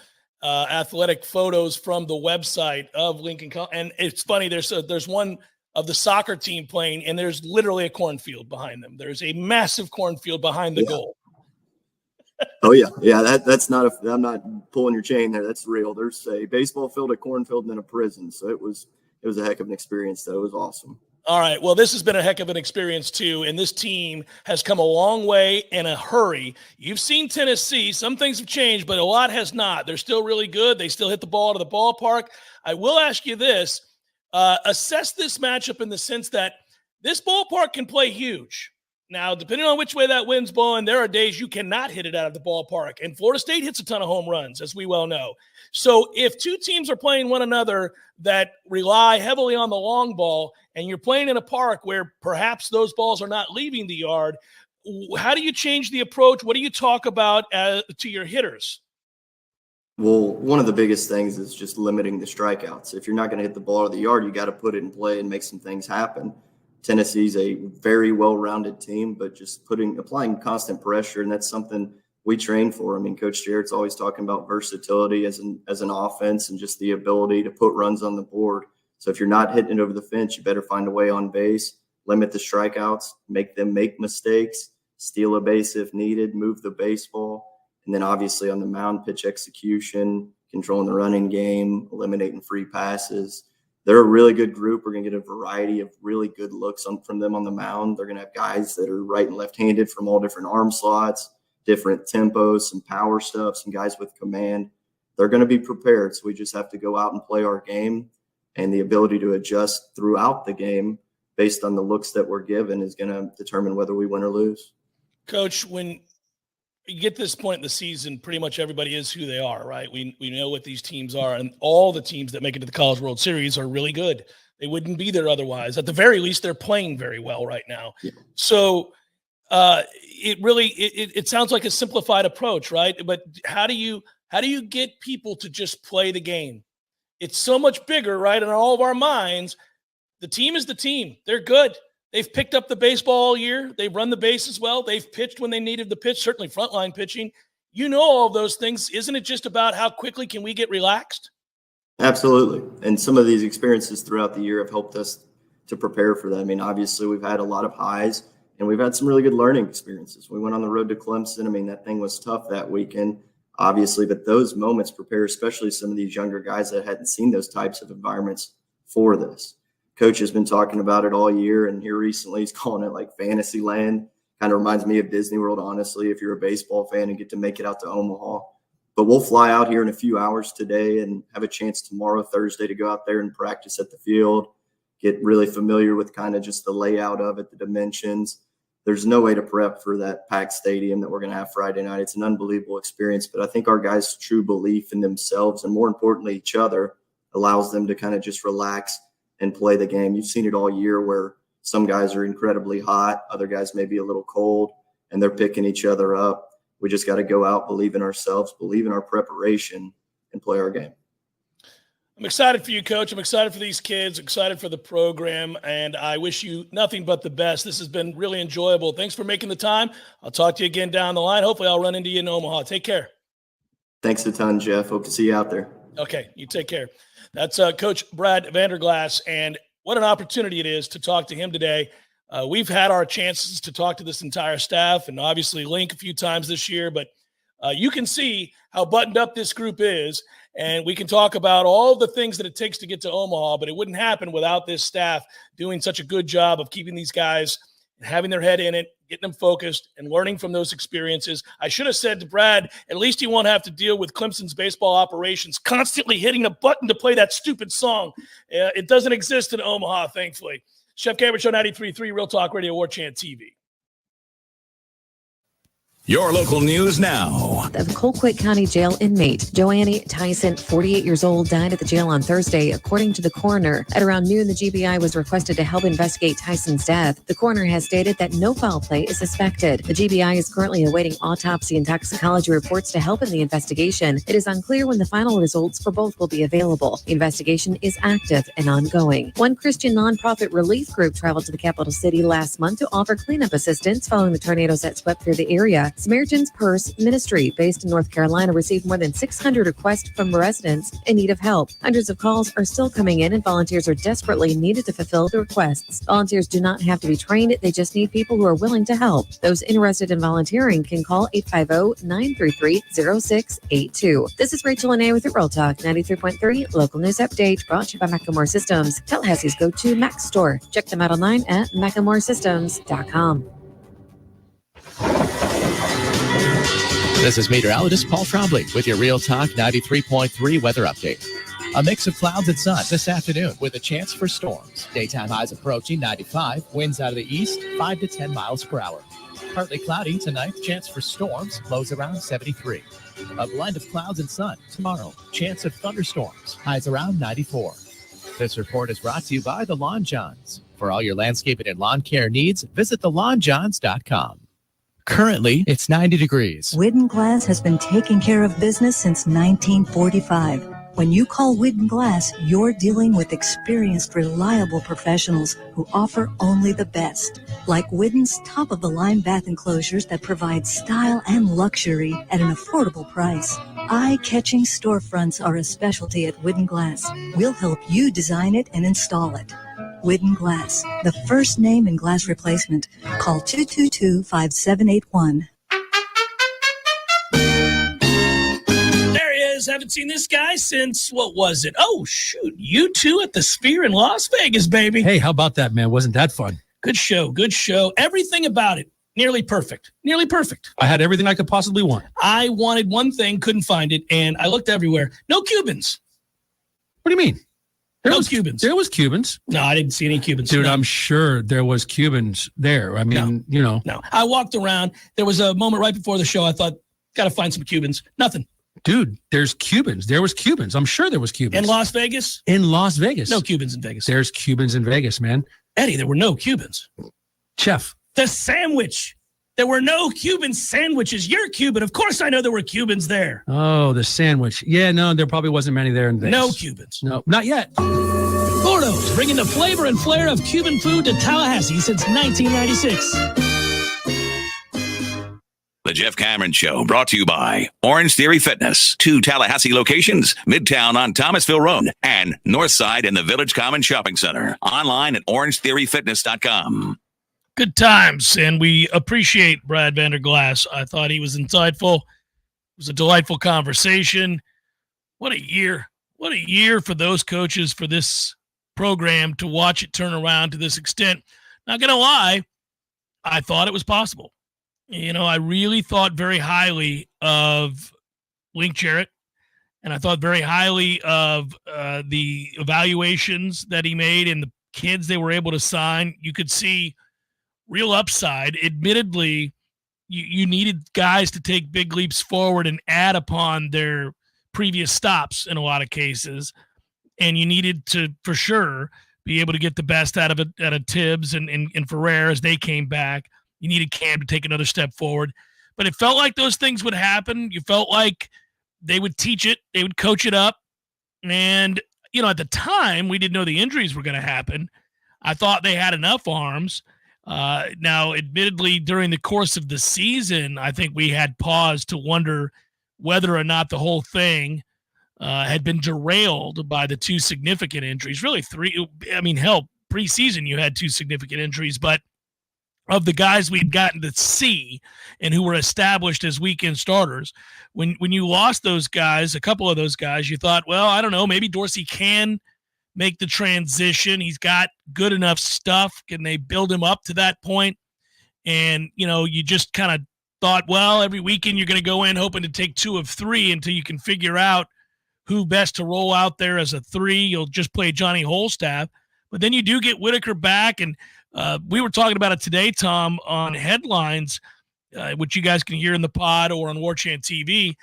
athletic photos from the website of Lincoln, and it's funny. There's one of the soccer team playing, and there's literally a cornfield behind them. There's a massive cornfield behind the goal. Oh yeah. That's not I'm not pulling your chain there. That's real. There's a baseball field, a cornfield, and then a prison. So it was a heck of an experience. Though it was awesome. All right. Well, this has been a heck of an experience too, and this team has come a long way in a hurry. You've seen Tennessee. Some things have changed, but a lot has not. They're still really good. They still hit the ball to the ballpark. I will ask you this: assess this matchup in the sense that this ballpark can play huge. Now, depending on which way that wind's blowing, there are days you cannot hit it out of the ballpark. And Florida State hits a ton of home runs, as we well know. So if two teams are playing one another that rely heavily on the long ball, and you're playing in a park where perhaps those balls are not leaving the yard, how do you change the approach? What do you talk about to your hitters? Well, one of the biggest things is just limiting the strikeouts. If you're not going to hit the ball to the yard, you got to put it in play and make some things happen. Tennessee's a very well-rounded team, but just applying constant pressure, and that's something we train for. I mean, Coach Jarrett's always talking about versatility as an offense and just the ability to put runs on the board. So if you're not hitting it over the fence, you better find a way on base, limit the strikeouts, make them make mistakes, steal a base if needed, move the baseball, and then obviously on the mound, pitch execution, controlling the running game, eliminating free passes. They're a really good group. We're going to get a variety of really good looks from them on the mound. They're going to have guys that are right and left-handed from all different arm slots, different tempos, some power stuff, some guys with command. They're going to be prepared. So we just have to go out and play our game, and the ability to adjust throughout the game based on the looks that we're given is going to determine whether we win or lose. Coach, when you get to this point in the season, pretty much everybody is who they are, right? We know what these teams are, and all the teams that make it to the College World Series are really good. They wouldn't be there otherwise. At the very least, they're playing very well right now. Yeah. So it sounds like a simplified approach, right? But how do you get people to just play the game? It's so much bigger, right? In all of our minds, the team is the team. They're good. They've picked up the baseball all year. They've run the bases well. They've pitched when they needed the pitch, certainly frontline pitching. You know all of those things. Isn't it just about how quickly can we get relaxed? Absolutely. And some of these experiences throughout the year have helped us to prepare for that. I mean, obviously, we've had a lot of highs, and we've had some really good learning experiences. We went on the road to Clemson. I mean, that thing was tough that weekend, obviously, but those moments prepare especially some of these younger guys that hadn't seen those types of environments for this. Coach has been talking about it all year, and here recently he's calling it like fantasy land. Kind of reminds me of Disney World, honestly, if you're a baseball fan and get to make it out to Omaha. But we'll fly out here in a few hours today and have a chance tomorrow, Thursday, to go out there and practice at the field, get really familiar with kind of just the layout of it, the dimensions. There's no way to prep for that packed stadium that we're going to have Friday night. It's an unbelievable experience, but I think our guys' true belief in themselves and more importantly, each other allows them to kind of just relax and play the game. You've seen it all year where some guys are incredibly hot, other guys may be a little cold, and they're picking each other up. we just got to go out, believe in ourselves, believe in our preparation, and play our game. I'm excited for you, Coach. I'm excited for these kids, excited for the program, and I wish you nothing but the best. This has been really enjoyable. Thanks for making the time. I'll talk to you again down the line. Hopefully I'll run into you in Omaha. Take care. Thanks a ton, Jeff. Hope to see you out there. Okay, you take care. That's Coach Brad Vanderglas, and what an opportunity it is to talk to him today. We've had our chances to talk to this entire staff and obviously Link a few times this year, but you can see how buttoned up this group is, and we can talk about all the things that it takes to get to Omaha, but it wouldn't happen without this staff doing such a good job of keeping these guys, having their head in it, getting them focused, and learning from those experiences. I should have said to Brad, at least you won't have to deal with Clemson's baseball operations constantly hitting a button to play that stupid song. It doesn't exist in Omaha, thankfully. Chef Cameron Show 93.3, Real Talk Radio, Warchant TV. Your local news now. The Colquitt County Jail inmate Joanne Tyson, 48 years old, died at the jail on Thursday, according to the coroner. At around noon, the GBI was requested to help investigate Tyson's death. The coroner has stated that no foul play is suspected. The GBI is currently awaiting autopsy and toxicology reports to help in the investigation. It is unclear when the final results for both will be available. The investigation is active and ongoing. One Christian nonprofit relief group traveled to the capital city last month to offer cleanup assistance following the tornadoes that swept through the area. Emergence Purse Ministry, based in North Carolina, received more than 600 requests from residents in need of help. Hundreds of calls are still coming in, and volunteers are desperately needed to fulfill the requests. Volunteers do not have to be trained. They just need people who are willing to help. Those interested in volunteering can call 850-933-0682. This is Rachel Anay with the Real Talk 93.3 Local News Update, brought to you by Macklemore Systems, Tallahassee's go-to Mac store. Check them out online at MacklemoreSystems.com. This is meteorologist Paul Trombley with your Real Talk 93.3 weather update. A mix of clouds and sun this afternoon with a chance for storms. Daytime highs approaching 95, winds out of the east 5 to 10 miles per hour. Partly cloudy tonight, chance for storms, lows around 73. A blend of clouds and sun tomorrow, chance of thunderstorms, highs around 94. This report is brought to you by the Lawn Johns. For all your landscaping and lawn care needs, visit thelawnjohns.com. Currently, it's 90 degrees. Widden Glass has been taking care of business since 1945. When you call Widden Glass, you're dealing with experienced, reliable professionals who offer only the best. Like Widden's top-of-the-line bath enclosures that provide style and luxury at an affordable price. Eye-catching storefronts are a specialty at Widden Glass. We'll help you design it and install it. Widden Glass, the first name in glass replacement. Call 222-5781. There he is. Haven't seen this guy since, what was it? Oh, shoot. You two at the Sphere in Las Vegas, baby. Hey, how about that, man? Wasn't that fun? Good show. Good show. Everything about it. Nearly perfect. Nearly perfect. I had everything I could possibly want. I wanted one thing, couldn't find it, and I looked everywhere. No Cubans. What do you mean? There was Cubans. There was Cubans. No, I didn't see any Cubans. Dude, no. I'm sure there was Cubans there. I mean, you know. No, I walked around. There was a moment right before the show. I thought, got to find some Cubans. Nothing. Dude, there's Cubans. There was Cubans. I'm sure there was Cubans. In Las Vegas? In Las Vegas. No Cubans in Vegas. There's Cubans in Vegas, man. Eddie, there were no Cubans. Chef. The sandwich. There were no Cuban sandwiches. You're Cuban. Of course I know there were Cubans there. Oh, the sandwich. Yeah, no, there probably wasn't many there in Vegas. No Cubans. No, not yet. Gordo's, bringing the flavor and flair of Cuban food to Tallahassee since 1996. The Jeff Cameron Show, brought to you by Orange Theory Fitness. 2 Tallahassee locations, Midtown on Thomasville Road and Northside in the Village Common Shopping Center. Online at orangetheoryfitness.com. Good times, and we appreciate Brad Vanderglas. I thought he was insightful. It was a delightful conversation. What a year. What a year for those coaches, for this program to watch it turn around to this extent. Not going to lie, I thought it was possible. You know, I really thought very highly of Link Jarrett, and I thought very highly of the evaluations that he made and the kids they were able to sign. You could see real upside. Admittedly, you needed guys to take big leaps forward and add upon their previous stops in a lot of cases, and you needed to, for sure, be able to get the best out of Tibbs and Ferrer as they came back. You needed Cam to take another step forward. but it felt like those things would happen. You felt like they would teach it, they would coach it up. And, at the time, we didn't know the injuries were going to happen. I thought they had enough arms. Now, admittedly, during the course of the season, I think we had pause to wonder whether or not the whole thing had been derailed by the two significant injuries. Really, three. I mean, hell, preseason you had two significant injuries, but of the guys we'd gotten to see and who were established as weekend starters, when you lost those guys, a couple of those guys, you thought, well, I don't know, maybe Dorsey can make the transition. He's got good enough stuff. Can they build him up to that point? And, you just kind of thought, well, every weekend you're going to go in hoping to take 2 of 3 until you can figure out who best to roll out there as a 3. You'll just play Johnny Holstaff. But then you do get Whitaker back, and we were talking about it today, Tom, on headlines, which you guys can hear in the pod or on Warchant TV.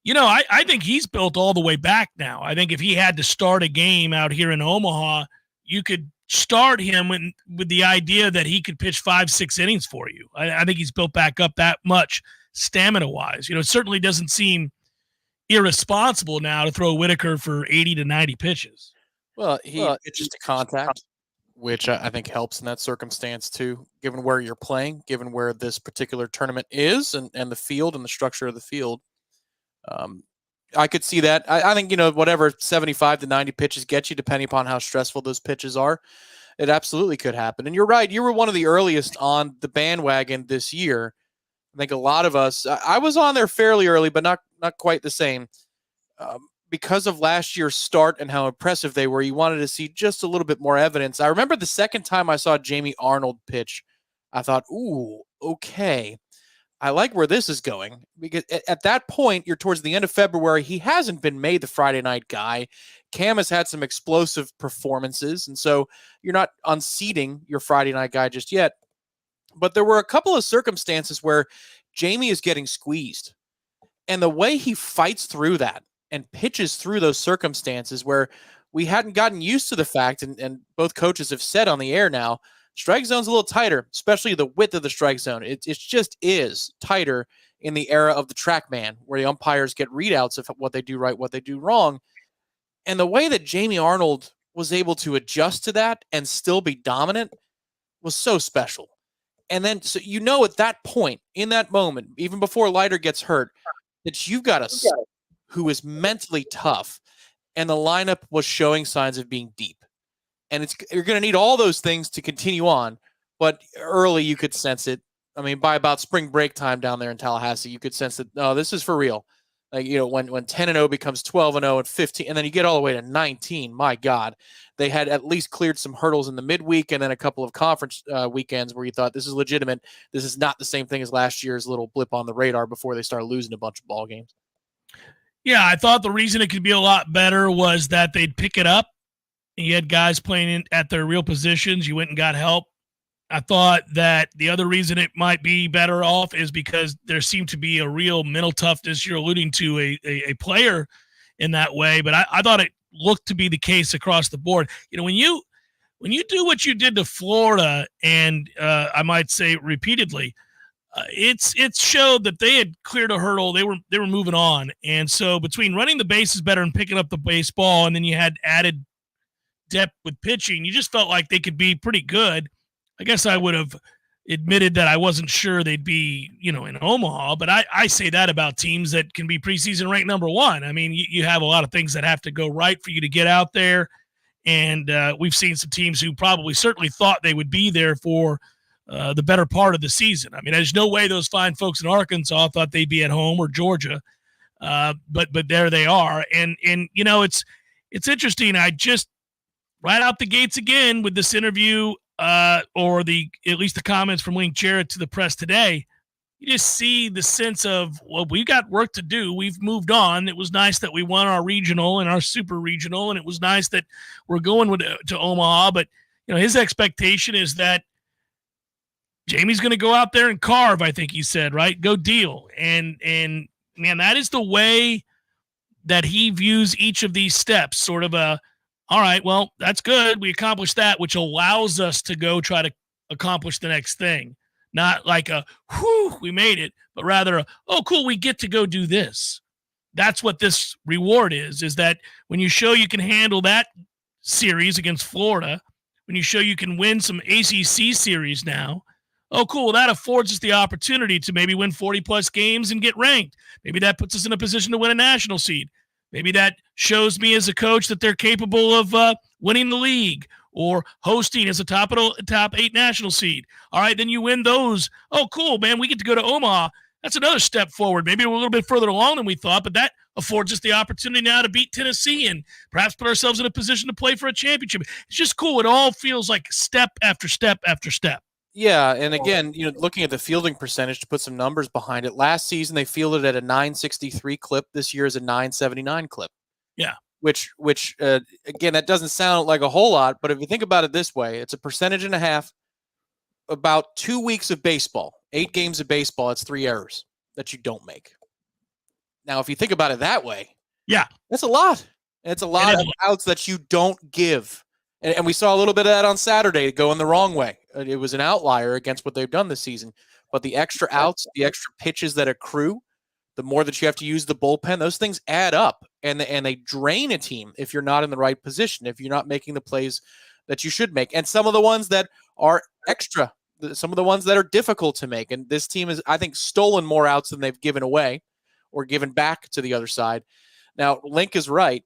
I think he's built all the way back now. I think if he had to start a game out here in Omaha, you could start him with the idea that he could pitch 5-6 innings for you. I think he's built back up that much stamina-wise. It certainly doesn't seem irresponsible now to throw Whitaker for 80 to 90 pitches. Well, he pitches to contact, which I think helps in that circumstance too, given where you're playing, given where this particular tournament is and the field and the structure of the field. I could see that. I think, whatever 75 to 90 pitches get you, depending upon how stressful those pitches are, it absolutely could happen. And you're right. You were one of the earliest on the bandwagon this year. I think a lot of us, I was on there fairly early, but not quite the same. Because of last year's start and how impressive they were, you wanted to see just a little bit more evidence. I remember the second time I saw Jamie Arnold pitch, I thought, ooh, okay. I like where this is going, because at that point, you're towards the end of February. He hasn't been made the Friday night guy. Cam has had some explosive performances, and so you're not unseating your Friday night guy just yet. But there were a couple of circumstances where Jamie is getting squeezed, and the way he fights through that and pitches through those circumstances where we hadn't gotten used to the fact, and both coaches have said on the air now, strike zone's a little tighter, especially the width of the strike zone. It just is tighter in the era of the TrackMan, where the umpires get readouts of what they do right, what they do wrong. And the way that Jamie Arnold was able to adjust to that and still be dominant was so special. And then, so at that point, in that moment, even before Leiter gets hurt, that you've got a who is mentally tough, and the lineup was showing signs of being deep. And you're going to need all those things to continue on, but early you could sense it. I mean, by about spring break time down there in Tallahassee, you could sense that, no, this is for real. Like, when 10-0 becomes 12-0 and 15, and then you get all the way to 19, my God, they had at least cleared some hurdles in the midweek and then a couple of conference weekends where you thought this is legitimate. This is not the same thing as last year's little blip on the radar before they started losing a bunch of ball games. Yeah, I thought the reason it could be a lot better was that they'd pick it up. You had guys playing at their real positions. You went and got help. I thought that the other reason it might be better off is because there seemed to be a real mental toughness. You're alluding to a player in that way, but I thought it looked to be the case across the board. When you do what you did to Florida, and I might say repeatedly, it showed that they had cleared a hurdle. They were moving on, and so between running the bases better and picking up the baseball, and then you had added depth with pitching, you just felt like they could be pretty good. I guess I would have admitted that I wasn't sure they'd be, in Omaha, but I say that about teams that can be preseason ranked number 1. I mean, you have a lot of things that have to go right for you to get out there, and we've seen some teams who certainly thought they would be there for the better part of the season. I mean, there's no way those fine folks in Arkansas thought they'd be at home, or Georgia, but there they are, and it's interesting. I just right out the gates again with this interview, or at least the comments from Link Jarrett to the press today, you just see the sense of, well, we've got work to do. We've moved on. It was nice that we won our regional and our super regional, and it was nice that we're going to Omaha. But his expectation is that Jamie's going to go out there and carve. I think he said, right, go deal. And man, that is the way that he views each of these steps. Sort of all right, well, that's good. We accomplished that, which allows us to go try to accomplish the next thing. Not like a, whew, we made it, but rather, oh, cool, we get to go do this. That's what this reward is that when you show you can handle that series against Florida, when you show you can win some ACC series now, oh, cool, that affords us the opportunity to maybe win 40-plus games and get ranked. Maybe that puts us in a position to win a national seed. Maybe that shows me as a coach that they're capable of winning the league or hosting as a top 8 national seed. All right, then you win those. Oh, cool, man, we get to go to Omaha. That's another step forward. Maybe we're a little bit further along than we thought, but that affords us the opportunity now to beat Tennessee and perhaps put ourselves in a position to play for a championship. It's just cool. It all feels like step after step after step. Yeah, and again, looking at the fielding percentage to put some numbers behind it, last season they fielded at a 963 clip. This year is a 979 clip. Yeah. Which again, that doesn't sound like a whole lot, but if you think about it this way, it's a percentage and a half. About 2 weeks of baseball, 8 games of baseball, it's 3 errors that you don't make. Now, if you think about it that way, yeah, that's a lot. It's a lot of outs that you don't give. And we saw a little bit of that on Saturday going the wrong way. It was an outlier against what they've done this season. But the extra outs, the extra pitches that accrue, the more that you have to use the bullpen, those things add up. And they drain a team if you're not in the right position, if you're not making the plays that you should make. And some of the ones that are extra, some of the ones that are difficult to make. And this team has, I think, stolen more outs than they've given away or given back to the other side. Now, Link is right.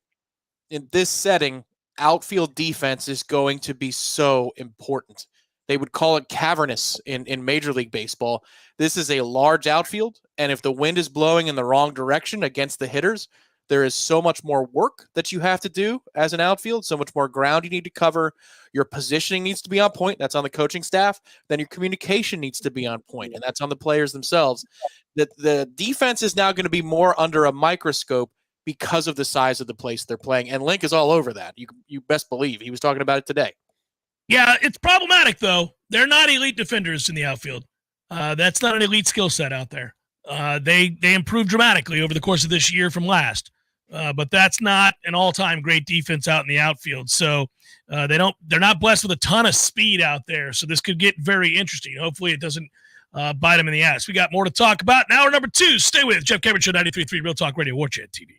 In this setting, outfield defense is going to be so important. They would call it cavernous in Major League Baseball. This is a large outfield, and if the wind is blowing in the wrong direction against the hitters, there is so much more work that you have to do as an outfield, so much more ground you need to cover. Your positioning needs to be on point. That's on the coaching staff. Then your communication needs to be on point, and that's on the players themselves. The defense is now going to be more under a microscope because of the size of the place they're playing, and Link is all over that. You best believe. He was talking about it today. Yeah, it's problematic, though. They're not elite defenders in the outfield. That's not an elite skill set out there. They improved dramatically over the course of this year from last. But that's not an all-time great defense out in the outfield. So they're not blessed with a ton of speed out there. So this could get very interesting. Hopefully it doesn't bite them in the ass. We got more to talk about in hour number 2. Stay with Jeff Cameron Show, 93.3 Real Talk Radio, Warchant TV.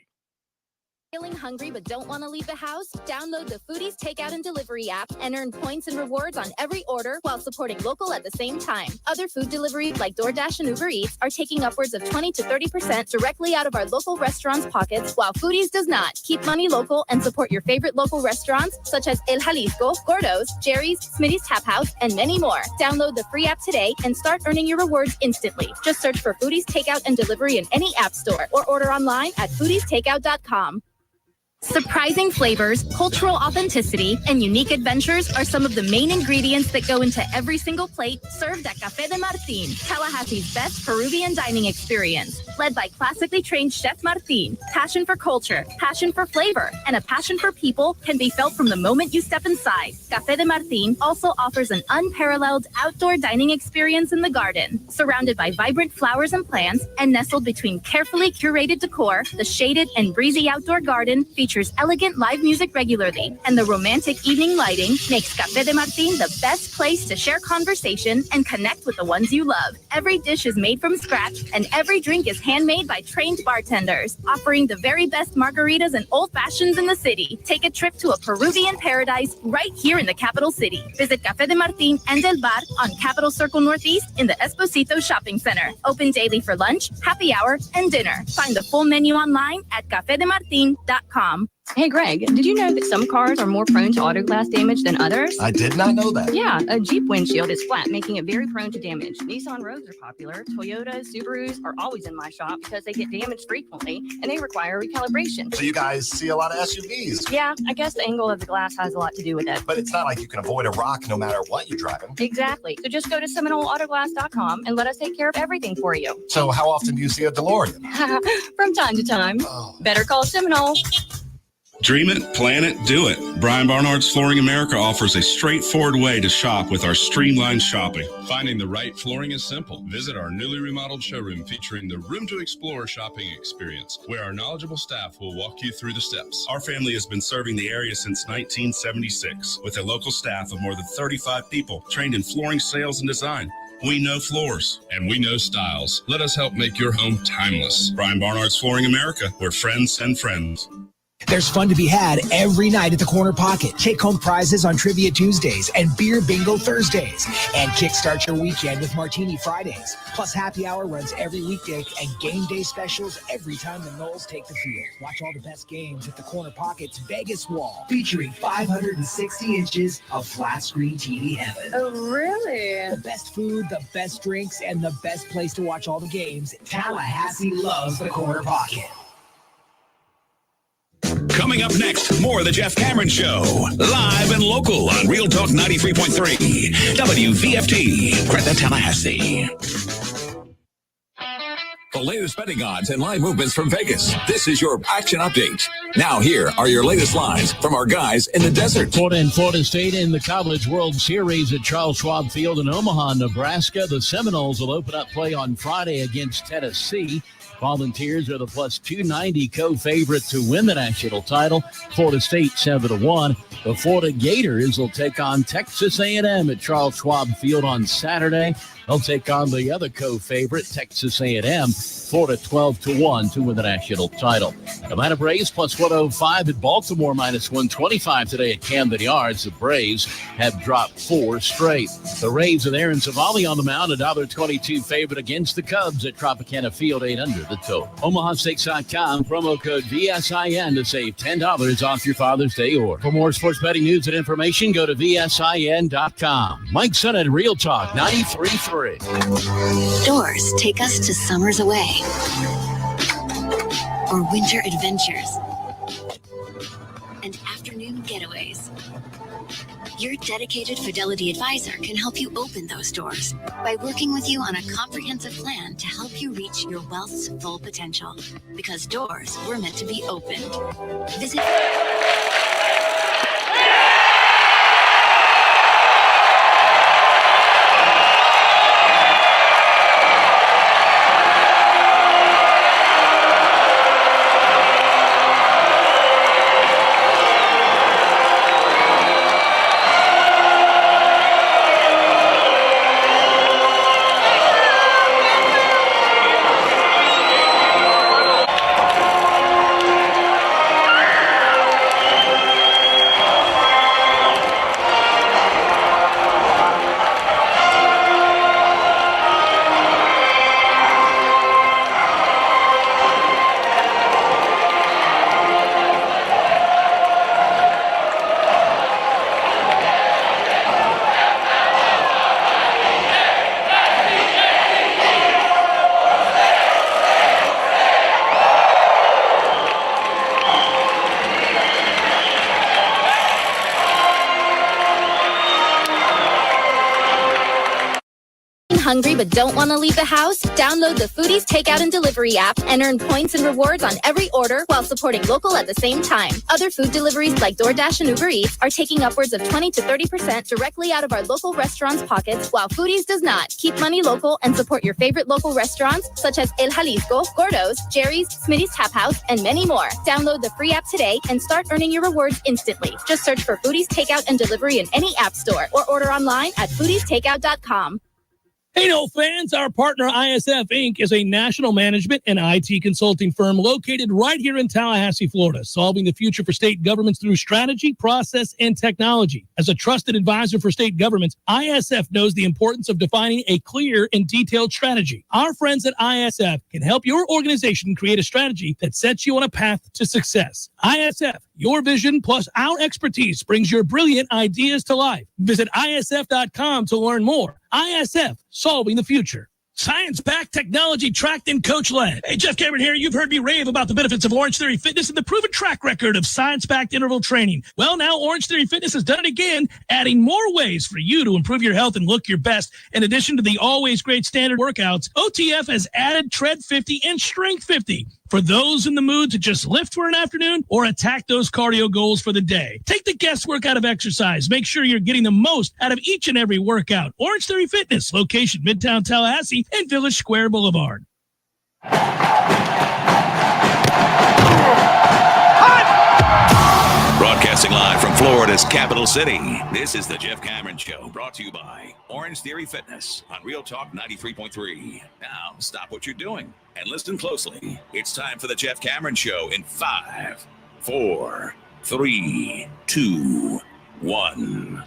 Feeling hungry but don't want to leave the house? Download the Foodies Takeout and Delivery app and earn points and rewards on every order while supporting local at the same time. Other food deliveries like DoorDash and Uber Eats are taking upwards of 20 to 30% directly out of our local restaurants' pockets, while Foodies does not. Keep money local and support your favorite local restaurants such as El Jalisco, Gordo's, Jerry's, Smitty's Tap House, and many more. Download the free app today and start earning your rewards instantly. Just search for Foodies Takeout and Delivery in any app store or order online at foodiestakeout.com. Surprising flavors, cultural authenticity, and unique adventures are some of the main ingredients that go into every single plate served at Café de Martín, Tallahassee's best Peruvian dining experience. Led by classically trained Chef Martín, passion for culture, passion for flavor, and a passion for people can be felt from the moment you step inside. Café de Martín also offers an unparalleled outdoor dining experience in the garden. Surrounded by vibrant flowers and plants, and nestled between carefully curated decor, the shaded and breezy outdoor garden features elegant live music regularly, and the romantic evening lighting makes Café de Martín the best place to share conversation and connect with the ones you love. Every dish is made from scratch, and every drink is handmade by trained bartenders, offering the very best margaritas and old fashions in the city. Take a trip to a Peruvian paradise right here in the capital city. Visit Café de Martín and El Bar on Capitol Circle Northeast in the Esposito Shopping Center. Open daily for lunch, happy hour, and dinner. Find the full menu online at cafedemartin.com. Hey, Greg, did you know that some cars are more prone to auto glass damage than others? I did not know that. Yeah, a Jeep windshield is flat, making it very prone to damage. Nissan Rogues are popular. Toyotas, Subarus are always in my shop because they get damaged frequently and they require recalibration. So you guys see a lot of SUVs. Yeah, I guess the angle of the glass has a lot to do with it. But it's not like you can avoid a rock no matter what you're driving. Exactly. So just go to SeminoleAutoglass.com and let us take care of everything for you. So how often do you see a DeLorean? From time to time. Oh. Better call Seminole. Dream it, plan it, do it. Brian Barnard's Flooring America offers a straightforward way to shop with our streamlined shopping. Finding the right flooring is simple. Visit our newly remodeled showroom featuring the Room to Explore shopping experience, where our knowledgeable staff will walk you through the steps. Our family has been serving the area since 1976 with a local staff of more than 35 people trained in flooring sales and design. We know floors and we know styles. Let us help make your home timeless. Brian Barnard's Flooring America, where friends send friends. There's fun to be had every night at the Corner Pocket. Take home prizes on Trivia Tuesdays and Beer Bingo Thursdays. And kickstart your weekend with Martini Fridays. Plus happy hour runs every weekday and game day specials every time the Noles take the field. Watch all the best games at the Corner Pocket's Vegas Wall, featuring 560 inches of flat screen TV heaven. Oh, really? The best food, the best drinks, and the best place to watch all the games. Tallahassee loves the Corner Pocket. Coming up next, more of the Jeff Cameron Show. Live and local on Real Talk 93.3. WVFT, Greta, Tallahassee. The latest betting odds and line movements from Vegas. This is your action update. Now here are your latest lines from our guys in the desert. Florida and Florida State in the College World Series at Charles Schwab Field in Omaha, Nebraska. The Seminoles will open up play on Friday against Tennessee. Volunteers are the plus 290 co-favorite to win the national title. Florida State 7-1. The Florida Gators will take on Texas A&M at Charles Schwab Field on Saturday. They'll take on the other co-favorite, Texas A&M. Florida 12-1 to win the national title. Atlanta Braves plus 105 at Baltimore, minus 125 today at Camden Yards. The Braves have dropped 4 straight. The Rays with Aaron Savali on the mound, $1.22 favorite against the Cubs at Tropicana Field, 8 under the total. OmahaStakes.com, promo code VSIN to save $10 off your Father's Day order. For more sports betting news and information, go to VSIN.com. Mike Son at Real Talk 93.3. Doors take us to summers away or winter adventures and afternoon getaways. Your dedicated Fidelity advisor can help you open those doors by working with you on a comprehensive plan to help you reach your wealth's full potential. Because doors were meant to be opened. Visit Hungry but don't want to leave the house? Download the Foodies Takeout and Delivery app and earn points and rewards on every order while supporting local at the same time. Other food deliveries like DoorDash and Uber Eats are taking upwards of 20 to 30% directly out of our local restaurants' pockets, while Foodies does not. Keep money local and support your favorite local restaurants such as El Jalisco, Gordo's, Jerry's, Smitty's Tap House, and many more. Download the free app today and start earning your rewards instantly. Just search for Foodies Takeout and Delivery in any app store or order online at foodiestakeout.com. Hey, no fans, our partner ISF Inc. is a national management and IT consulting firm located right here in Tallahassee, Florida, solving the future for state governments through strategy, process, and technology. As a trusted advisor for state governments, ISF knows the importance of defining a clear and detailed strategy. Our friends at ISF can help your organization create a strategy that sets you on a path to success. ISF, your vision plus our expertise brings your brilliant ideas to life. Visit ISF.com to learn more. ISF, solving the future. Science-backed, technology-tracked, and coach-led. Hey, Jeff Cameron here. You've heard me rave about the benefits of Orange Theory Fitness and the proven track record of science-backed interval training. Well, now Orange Theory Fitness has done it again, adding more ways for you to improve your health and look your best. In addition to the always great standard workouts, OTF has added Tread 50 and Strength 50 for those in the mood to just lift for an afternoon or attack those cardio goals for the day. Take the guesswork out of exercise. Make sure you're getting the most out of each and every workout. Orange Theory Fitness, location Midtown Tallahassee and Village Square Boulevard. Broadcast Broadcasting live from Florida's capital city, this is the Jeff Cameron Show, brought to you by Orange Theory Fitness on Real Talk 93.3. Now, stop what you're doing and listen closely. It's time for the Jeff Cameron Show in 5, 4, 3, 2, 1.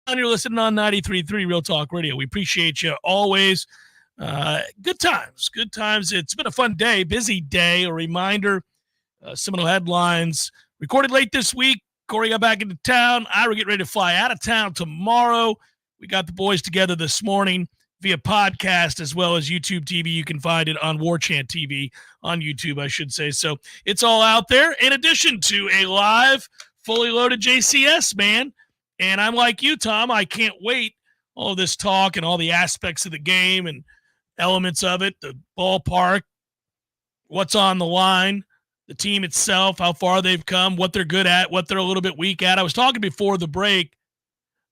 You're listening on 93.3 Real Talk Radio. We appreciate you always. Good times. It's been a fun day, busy day. A reminder, Seminole headlines recorded late this week. Corey got back into town. I will get ready to fly out of town tomorrow. We got the boys together this morning via podcast as well as YouTube TV. You can find it on Warchant TV on YouTube, I should say. So it's all out there in addition to a live, fully loaded JCS, man. And I'm like you, Tom. I can't wait. All of this talk and all the aspects of the game and elements of it, the ballpark, what's on the line, the team itself, how far they've come, what they're good at, what they're a little bit weak at. I was talking before the break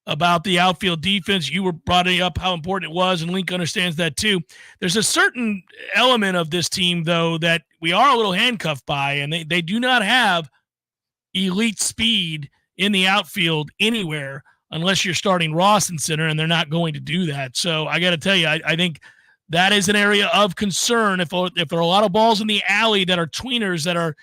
about the outfield defense. You were brought up how important it was, and Link understands that too. There's a certain element of this team, though, that we are a little handcuffed by, and they do not have elite speed in the outfield anywhere unless you're starting Ross in center, and they're not going to do that. So I got to tell you, I think that is an area of concern. If there are a lot of balls in the alley that are tweeners, that are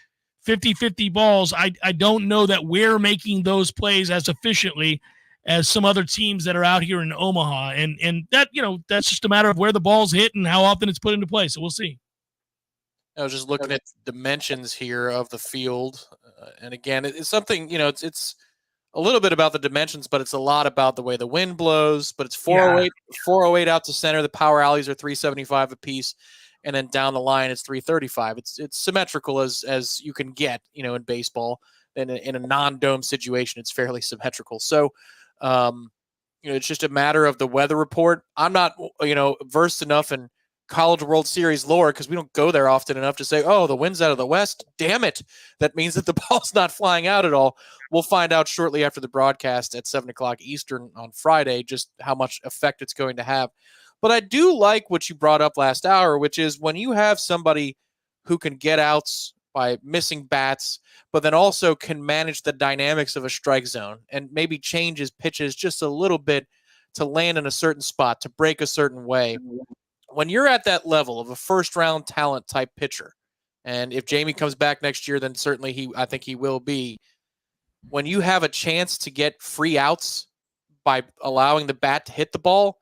50-50 balls, I don't know that we're making those plays as efficiently as some other teams that are out here in Omaha. And that, that's just a matter of where the ball's hit and how often it's put into play. So we'll see. I was just looking at dimensions here of the field. And again, it's something, it's a little bit about the dimensions, but it's a lot about the way the wind blows. But it's 408 out to center. The power alleys are 375 apiece. And then down the line, it's 335. It's symmetrical as you can get, in baseball. And in a non-dome situation, it's fairly symmetrical. So, it's just a matter of the weather report. I'm not, versed enough in College World Series lore because we don't go there often enough to say, oh, the wind's out of the west. Damn it. That means that the ball's not flying out at all. We'll find out shortly after the broadcast at 7 o'clock Eastern on Friday just how much effect it's going to have. But I do like what you brought up last hour, which is when you have somebody who can get outs by missing bats, but then also can manage the dynamics of a strike zone and maybe change his pitches just a little bit to land in a certain spot, to break a certain way. When you're at that level of a first-round talent type pitcher, and if Jamie comes back next year, then certainly I think he will be. When you have a chance to get free outs by allowing the bat to hit the ball,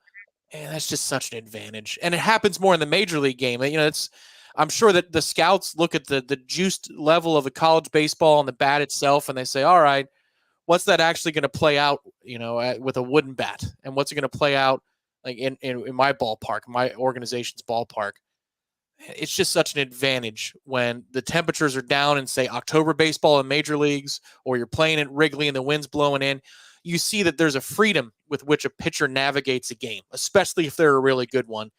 that's just such an advantage. And it happens more in the major league game. I'm sure that the scouts look at the juiced level of the college baseball and the bat itself, and they say, all right, what's that actually going to play out, with a wooden bat? And what's it going to play out like in my ballpark, my organization's ballpark? It's just such an advantage when the temperatures are down in, say, October baseball in major leagues, or you're playing at Wrigley and the wind's blowing in. You see that there's a freedom with which a pitcher navigates a game, especially if they're a really good one.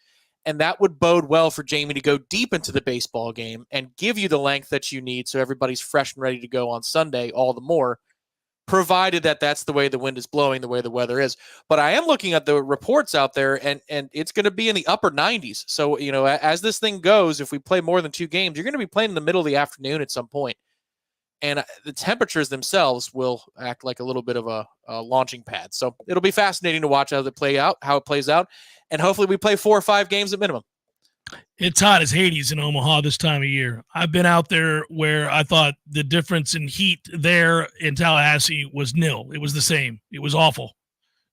And that would bode well for Jamie to go deep into the baseball game and give you the length that you need so everybody's fresh and ready to go on Sunday all the more, provided that that's the way the wind is blowing, the way the weather is. But I am looking at the reports out there, and it's going to be in the upper 90s. So, as this thing goes, if we play more than 2 games, you're going to be playing in the middle of the afternoon at some point. And the temperatures themselves will act like a little bit of a launching pad. So it'll be fascinating to watch how it plays out. And hopefully we play 4 or 5 games at minimum. It's hot as Hades in Omaha this time of year. I've been out there where I thought the difference in heat there in Tallahassee was nil. It was the same. It was awful.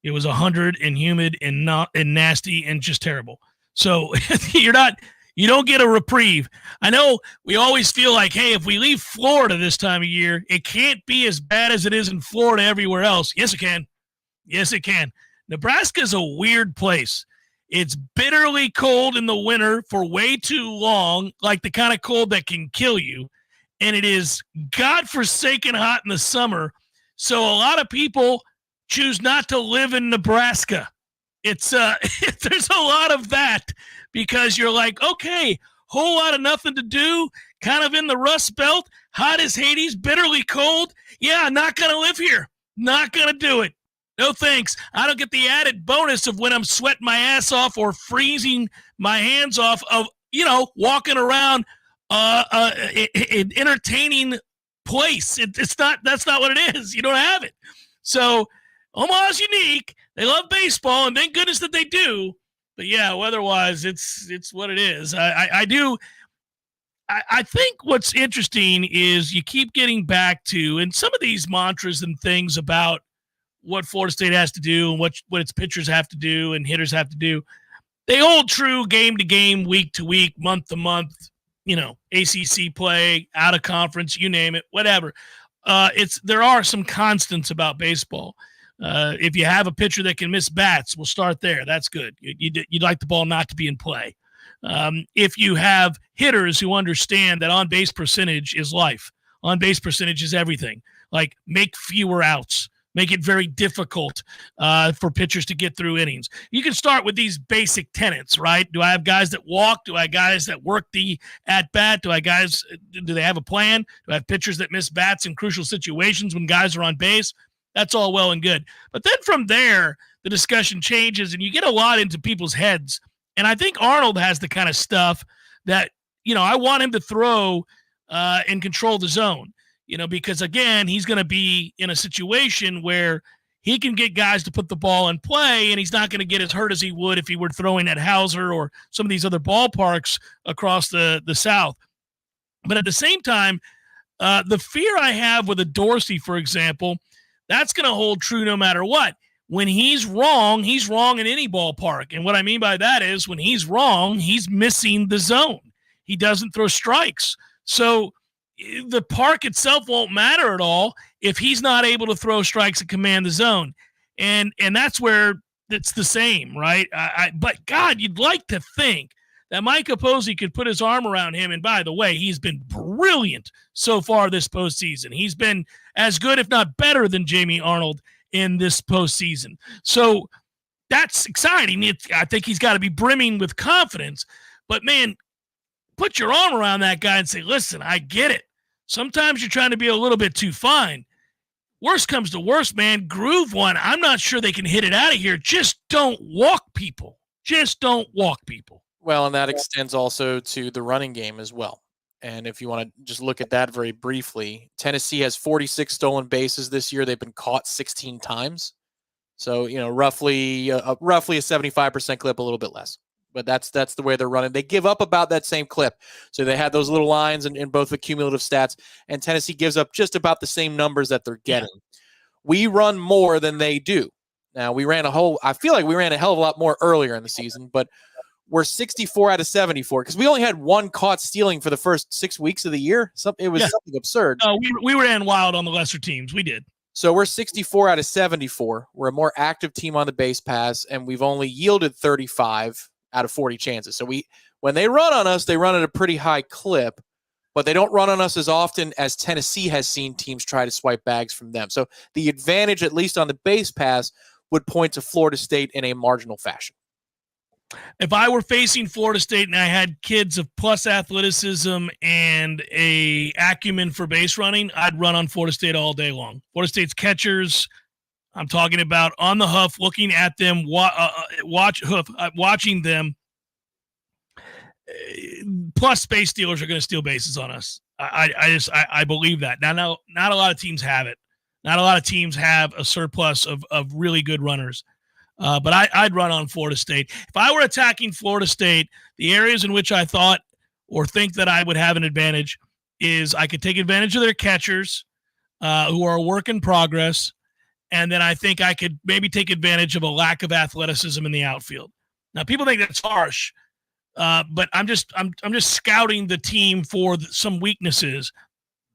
It was 100 and humid and nasty and just terrible. So you're not You don't get a reprieve. I know we always feel like, hey, if we leave Florida this time of year, it can't be as bad as it is in Florida everywhere else. Yes, it can. Yes, it can. Nebraska is a weird place. It's bitterly cold in the winter for way too long, like the kind of cold that can kill you. And it is godforsaken hot in the summer. So a lot of people choose not to live in Nebraska. It's there's a lot of that because you're like, okay, whole lot of nothing to do, kind of in the Rust Belt, hot as Hades, bitterly cold. Yeah, not going to live here. Not going to do it. No thanks. I don't get the added bonus of when I'm sweating my ass off or freezing my hands off of, walking around an entertaining place. That's not what it is. You don't have it. So Omaha's unique. They love baseball, and thank goodness that they do. But yeah, weather-wise, it's what it is. I think what's interesting is you keep getting back to, and some of these mantras and things about what Florida State has to do and what its pitchers have to do and hitters have to do, they hold true game to game, week to week, month to month, ACC play, out of conference, you name it, whatever. There are some constants about baseball. If you have a pitcher that can miss bats, we'll start there. That's good. You'd like the ball not to be in play. If you have hitters who understand that on-base percentage is life, on-base percentage is everything, like make fewer outs, make it very difficult for pitchers to get through innings. You can start with these basic tenets, right? Do I have guys that walk? Do I have guys that work the at-bat? Do they have a plan? Do I have pitchers that miss bats in crucial situations when guys are on base? That's all well and good. But then from there, the discussion changes, and you get a lot into people's heads. And I think Arnold has the kind of stuff that, I want him to throw and control the zone. Because, again, he's going to be in a situation where he can get guys to put the ball in play, and he's not going to get as hurt as he would if he were throwing at Hauser or some of these other ballparks across the South. But at the same time, the fear I have with a Dorsy, for example, that's going to hold true no matter what. When he's wrong in any ballpark. And what I mean by that is when he's wrong, he's missing the zone. He doesn't throw strikes. So the park itself won't matter at all if he's not able to throw strikes and command the zone. And that's where it's the same, right? But, God, you'd like to think that Mike Opposey could put his arm around him. And, by the way, he's been brilliant so far this postseason. He's been as good, if not better, than Jamie Arnold in this postseason. So that's exciting. I think he's got to be brimming with confidence. But, man, put your arm around that guy and say, listen, I get it. Sometimes you're trying to be a little bit too fine. Worst comes to worst, man. Groove one. I'm not sure they can hit it out of here. Just don't walk people. Just don't walk people. Well, and that extends also to the running game as well. And if you want to just look at that very briefly, Tennessee has 46 stolen bases this year. They've been caught 16 times. So, roughly a 75% clip, a little bit less. But that's the way they're running. They give up about that same clip. So they had those little lines in both the cumulative stats, and Tennessee gives up just about the same numbers that they're getting. Yeah. We run more than they do. Now, I feel like we ran a hell of a lot more earlier in the season, but we're 64 out of 74 because we only had one caught stealing for the first 6 weeks of the year. It was something absurd. We ran wild on the lesser teams. We did. So we're 64 out of 74. We're a more active team on the base pass, and we've only yielded 35 out of 40 chances. So when they run on us, they run at a pretty high clip, but they don't run on us as often as Tennessee has seen teams try to swipe bags from them. So the advantage, at least on the base pass, would point to Florida State in a marginal fashion. If I were facing Florida State and I had kids of plus athleticism and a acumen for base running, I'd run on Florida State all day long. Florida State's catchers, I'm talking about on the hoof, looking at them, watching them. Plus, space stealers are going to steal bases on us. I believe that. Now, not a lot of teams have it. Not a lot of teams have a surplus of really good runners. But I'd run on Florida State. If I were attacking Florida State, the areas in which I thought or think that I would have an advantage is I could take advantage of their catchers who are a work in progress, and then I think I could maybe take advantage of a lack of athleticism in the outfield. Now, people think that's harsh. But I'm just scouting the team for some weaknesses.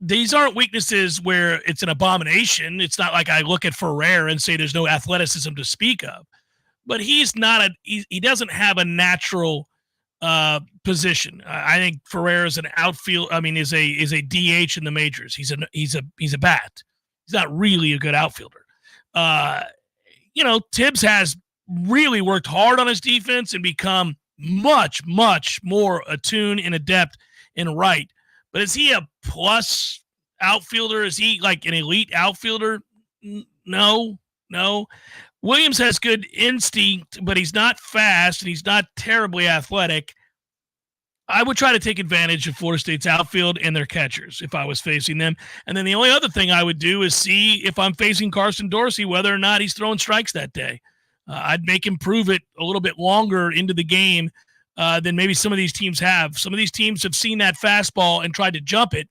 These aren't weaknesses where it's an abomination. It's not like I look at Ferrer and say there's no athleticism to speak of. But he's not he doesn't have a natural position. I think Ferrer is an outfield. I mean, is a DH in the majors. He's a bat. He's not really a good outfielder. Tibbs has really worked hard on his defense and become much, much more attuned and adept in right. But is he a plus outfielder? Is he like an elite outfielder? No. Williams has good instinct, but he's not fast and he's not terribly athletic. I would try to take advantage of Florida State's outfield and their catchers if I was facing them. And then the only other thing I would do is see if I'm facing Carson Dorsey, whether or not he's throwing strikes that day. I'd make him prove it a little bit longer into the game than maybe some of these teams have. Some of these teams have seen that fastball and tried to jump it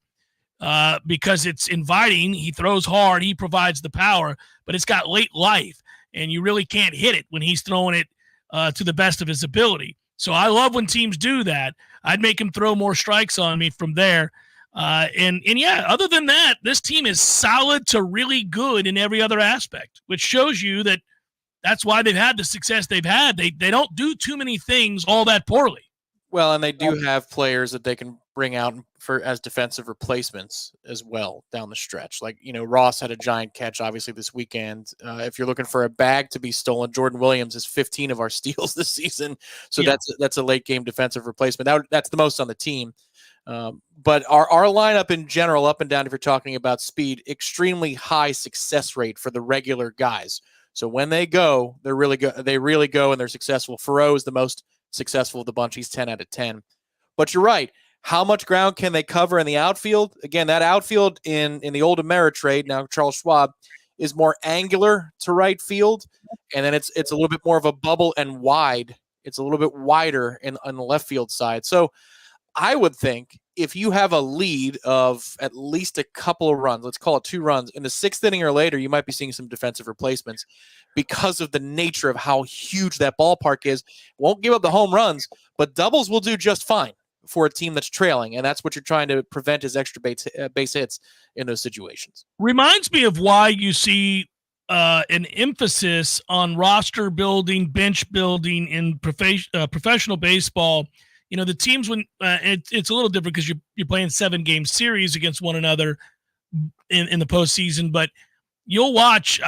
because it's inviting. He throws hard. He provides the power, but it's got late life. And you really can't hit it when he's throwing it to the best of his ability. So I love when teams do that. I'd make him throw more strikes on me from there. And yeah, other than that, this team is solid to really good in every other aspect, which shows you that that's why they've had the success they've had. They don't do too many things all that poorly. Well, and they do have players that they can bring out as defensive replacements as well down the stretch. Like, Ross had a giant catch, obviously, this weekend. If you're looking for a bag to be stolen, Jordan Williams is 15 of our steals this season. So that's a late game defensive replacement. That's the most on the team. But our lineup in general, up and down, if you're talking about speed, extremely high success rate for the regular guys. So when they go, they really go and they're successful. Ferreau is the most successful of the bunch. He's 10 out of 10. But you're right. How much ground can they cover in the outfield? Again, that outfield in the old Ameritrade, now Charles Schwab, is more angular to right field. And then it's a little bit more of a bubble and wide. It's a little bit wider on the left field side. So I would think if you have a lead of at least a couple of runs, let's call it 2 runs, in the 6th inning or later, you might be seeing some defensive replacements because of the nature of how huge that ballpark is. Won't give up the home runs, but doubles will do just fine for a team that's trailing, and that's what you're trying to prevent is extra base hits in those situations. Reminds me of why you see an emphasis on roster building, bench building in professional baseball. The teams when it's a little different because you're playing 7-game series against one another in the postseason, but you'll watch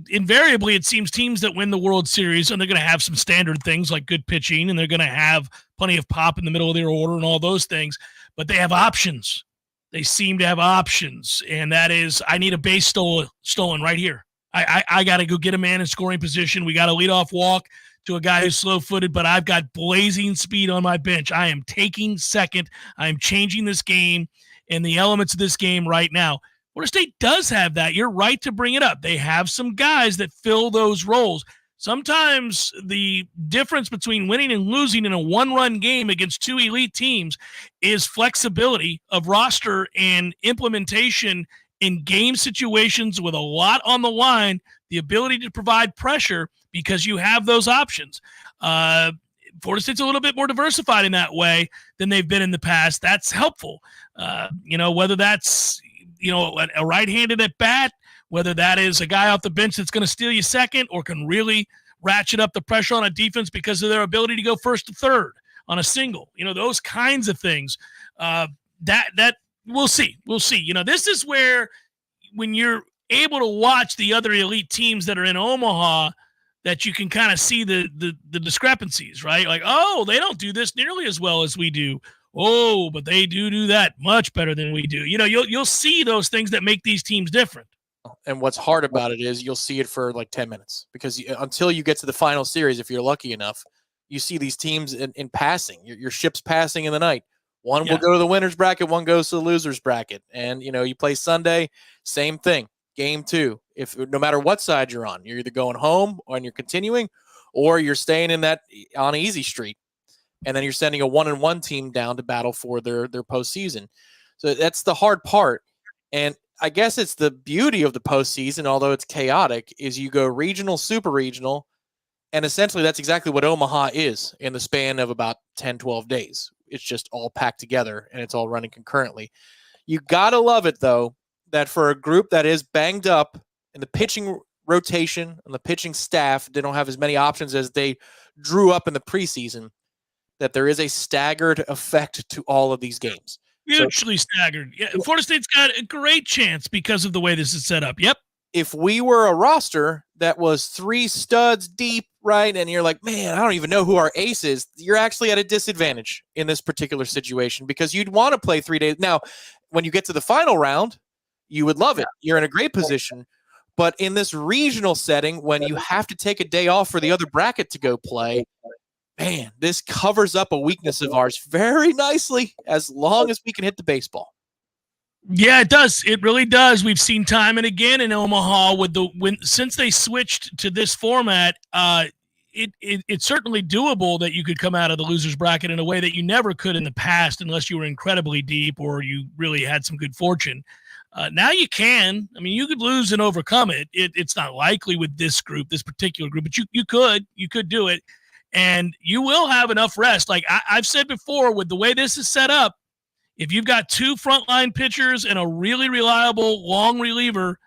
invariably it seems teams that win the World Series, and they're going to have some standard things like good pitching, and they're going to have plenty of pop in the middle of their order and all those things, but they have options. They seem to have options, and that is, I need a base stolen right here. I got to go get a man in scoring position. We got a leadoff walk to a guy who's slow-footed, but I've got blazing speed on my bench. I am taking second. I'm changing this game and the elements of this game right now. Florida State does have that. You're right to bring it up. They have some guys that fill those roles. Sometimes the difference between winning and losing in a 1-run game against 2 elite teams is flexibility of roster and implementation in game situations with a lot on the line, the ability to provide pressure because you have those options. Florida State's a little bit more diversified in that way than they've been in the past. That's helpful. Whether that's, a right-handed at bat, whether that is a guy off the bench that's going to steal you second or can really ratchet up the pressure on a defense because of their ability to go first to third on a single, those kinds of things. That we'll see. We'll see. This is where when you're able to watch the other elite teams that are in Omaha, that you can kind of see the discrepancies, right? Like, oh, they don't do this nearly as well as we do. Oh, but they do that much better than we do. You'll see those things that make these teams different. And what's hard about it is you'll see it for like 10 minutes because until you get to the final series, if you're lucky enough, you see these teams in passing. Your ship's passing in the night. One will go to the winner's bracket, one goes to the loser's bracket. And, you play Sunday, same thing. Game 2, no matter what side you're on, you're either going home and you're continuing, or you're staying on easy street, and then you're sending a 1-1 team down to battle for their postseason. So that's the hard part, and I guess it's the beauty of the postseason, although it's chaotic, is you go regional, super regional, And essentially that's exactly what Omaha is in the span of about 10, 12 days. It's just all packed together and it's all running concurrently. You got to love it, though, that for a group that is banged up in the pitching rotation and the pitching staff, they don't have as many options as they drew up in the preseason, that there is a staggered effect to all of these games. Hugely staggered. Yeah, Florida State's got a great chance because of the way this is set up. Yep. If we were a roster that was 3 studs deep, right, and you're like, man, I don't even know who our ace is, you're actually at a disadvantage in this particular situation because you'd want to play 3 days. Now, when you get to the final round, you would love it. You're in a great position. But in this regional setting, when you have to take a day off for the other bracket to go play, man, this covers up a weakness of ours very nicely as long as we can hit the baseball. Yeah, it does. It really does. We've seen time and again in Omaha since they switched to this format. It's certainly doable that you could come out of the losers bracket in a way that you never could in the past, unless you were incredibly deep or you really had some good fortune. Now you can. I mean, you could lose and overcome it. It's not likely with this group, this particular group, but you could do it, and you will have enough rest. Like I've said before, with the way this is set up, if you've got 2 frontline pitchers and a really reliable long reliever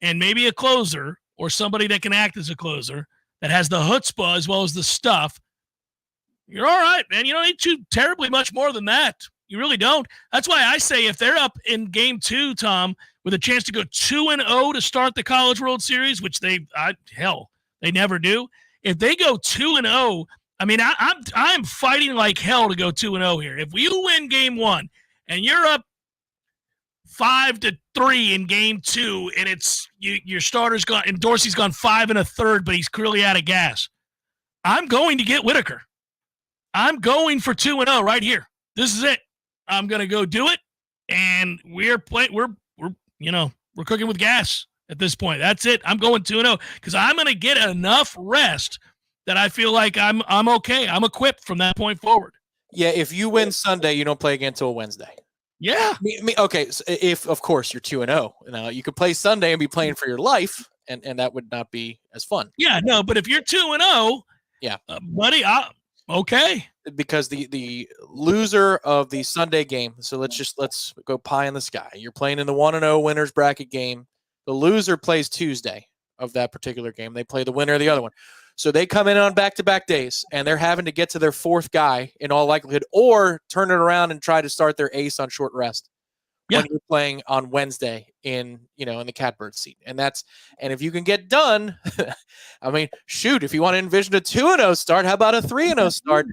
and maybe a closer or somebody that can act as a closer that has the chutzpah as well as the stuff, you're all right, man. You don't need too terribly much more than that. You really don't. That's why I say if they're up in game 2, Tom, with a chance to go 2-0 to start the College World Series, which they never do. If they go 2-0, I mean, I'm fighting like hell to go 2-0 here. If you win game 1 and you're up 5-3 in game 2, and it's your starter's gone, and Dorsey's gone 5 1/3, but he's clearly out of gas, I'm going to get Whitaker. I'm going for 2-0 right here. This is it. I'm going to go do it, and we're cooking with gas at this point. That's it. I'm going 2-0 because I'm going to get enough rest that I feel like I'm okay. I'm equipped from that point forward. Yeah, if you win Sunday, you don't play again until Wednesday. Yeah. Okay, so if, of course, you're 2-0. Now, you could play Sunday and be playing for your life, and that would not be as fun. Yeah, no, but if you're 2-0, yeah, buddy, okay. Because the loser of the Sunday game, so let's go pie in the sky. You're playing in the 1-0 winners bracket game. The loser plays Tuesday of that particular game. They play the winner of the other one. So they come in on back-to-back days, and they're having to get to their 4th guy in all likelihood, or turn it around and try to start their ace on short rest. Yeah. When you're playing on Wednesday in the catbird seat. And if you can get done, I mean, shoot, if you want to envision a 2-0 start, how about a 3-0 start?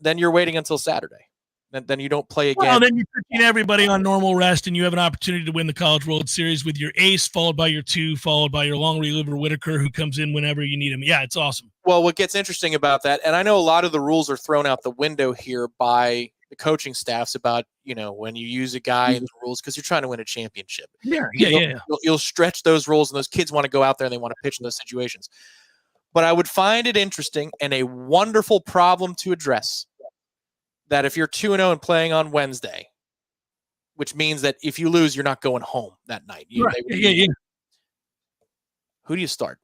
Then you're waiting until Saturday. Then you don't play again. Well, then you're putting everybody on normal rest, and you have an opportunity to win the College World Series with your ace, followed by your 2, followed by your long reliever Whitaker, who comes in whenever you need him. Yeah, it's awesome. Well, what gets interesting about that, and I know a lot of the rules are thrown out the window here by the coaching staffs about, when you use a guy in the rules because you're trying to win a championship. Yeah. You'll stretch those rules, and those kids want to go out there and they want to pitch in those situations. But I would find it interesting and a wonderful problem to address that if you're 2-0 and playing on Wednesday, which means that if you lose, you're not going home that night. Right. Who do you start?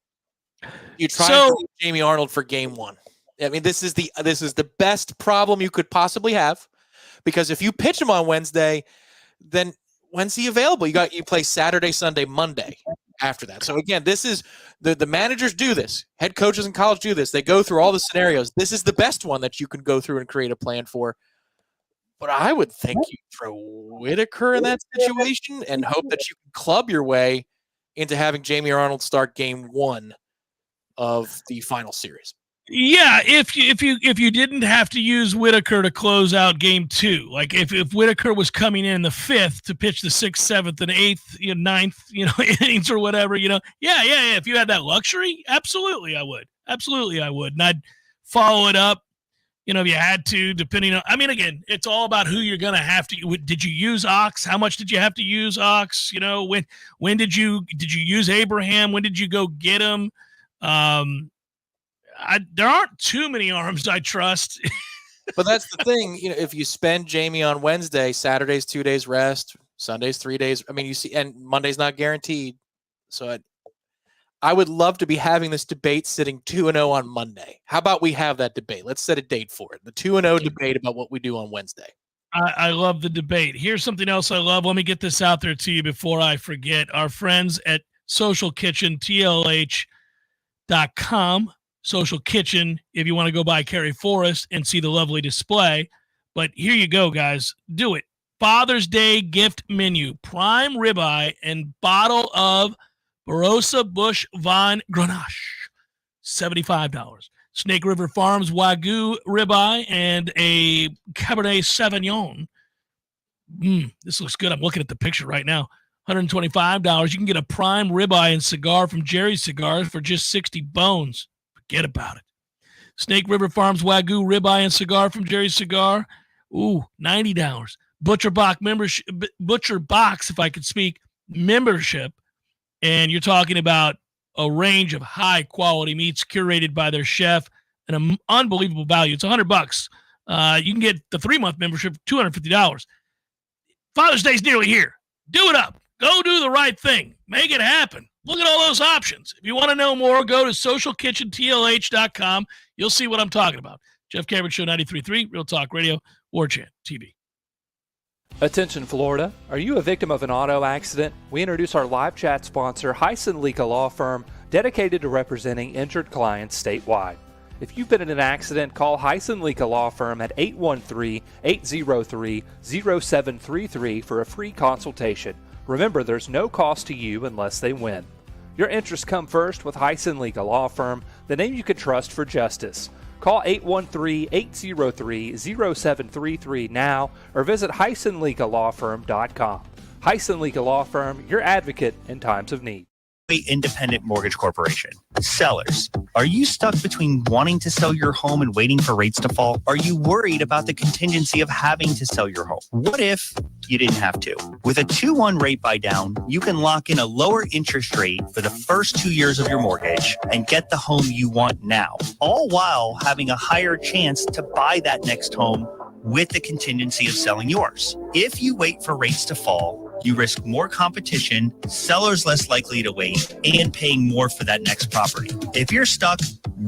You try Jamie Arnold for game 1. I mean, this is the best problem you could possibly have, because if you pitch him on Wednesday, then when's he available? You play Saturday, Sunday, Monday after that. So again, this is the managers do this. Head coaches in college do this. They go through all the scenarios. This is the best one that you can go through and create a plan for. But I would think you throw Whitaker in that situation and hope that you can club your way into having Jamie Arnold start game 1 of the final series. Yeah, if you didn't have to use Whitaker to close out game 2, like if Whitaker was coming in the 5th to pitch the 6th, 7th, and 8th, 9th, innings or whatever, yeah. If you had that luxury, absolutely I would. And I'd follow it up, if you had to, depending on. I mean, again, it's all about who you're gonna have to. Did you use Ox? How much did you have to use Ox? When did you use Abraham? When did you go get him? There aren't too many arms I trust. But that's the thing, if you spend Jamie on Wednesday, Saturday's 2 days rest, Sunday's 3 days. I mean, you see, and Monday's not guaranteed. So I would love to be having this debate sitting 2-0 on Monday. How about we have that debate? Let's set a date for it. The 2-0 debate about what we do on Wednesday. I love the debate. Here's something else I love. Let me get this out there to you before I forget. Our friends at Social Kitchen, TLH.com. Social Kitchen, if you want to go by Carrie Forrest and see the lovely display. But here you go, guys. Do it. Father's Day gift menu. Prime ribeye and bottle of Barossa Bush Vine Grenache, $75. Snake River Farms Wagyu ribeye and a Cabernet Sauvignon. This looks good. I'm looking at the picture right now. $125. You can get a prime ribeye and cigar from Jerry's Cigars for just 60 bones. Forget about it. Snake River Farms Wagyu ribeye and cigar from Jerry's Cigar. $90. Butcher Box membership, Butcher Box, if I could speak, membership. And you're talking about a range of high quality meats curated by their chef and an unbelievable value. It's $100. You can get the 3-month membership for $250. Father's Day's nearly here. Do it up. Go do the right thing. Make it happen. Look at all those options. If you want to know more, go to socialkitchentlh.com. You'll see what I'm talking about. Jeff Cameron Show 93.3, Real Talk Radio, Warchant TV. Attention Florida, are you a victim of an auto accident? We introduce our live chat sponsor, Hyson Lika Law Firm, dedicated to representing injured clients statewide. If you've been in an accident, call Hyson Lika Law Firm at 813-803-0733 for a free consultation. Remember, there's no cost to you unless they win. Your interests come first with Hyson Lika Law Firm, the name you can trust for justice. Call 813-803-0733 now or visit HysonLikaLawFirm.com. Hyson Lika Law Firm, your advocate in times of need. Independent Mortgage Corporation. Sellers, are you stuck between wanting to sell your home and waiting for rates to fall? Are you worried about the contingency of having to sell your home? What if you didn't have to? With a 2-1 rate buy down, you can lock in a lower interest rate for the first 2 years of your mortgage and get the home you want now, all while having a higher chance to buy that next home with the contingency of selling yours. If you wait for rates to fall, you risk more competition, sellers less likely to wait, and paying more for that next property. If you're stuck,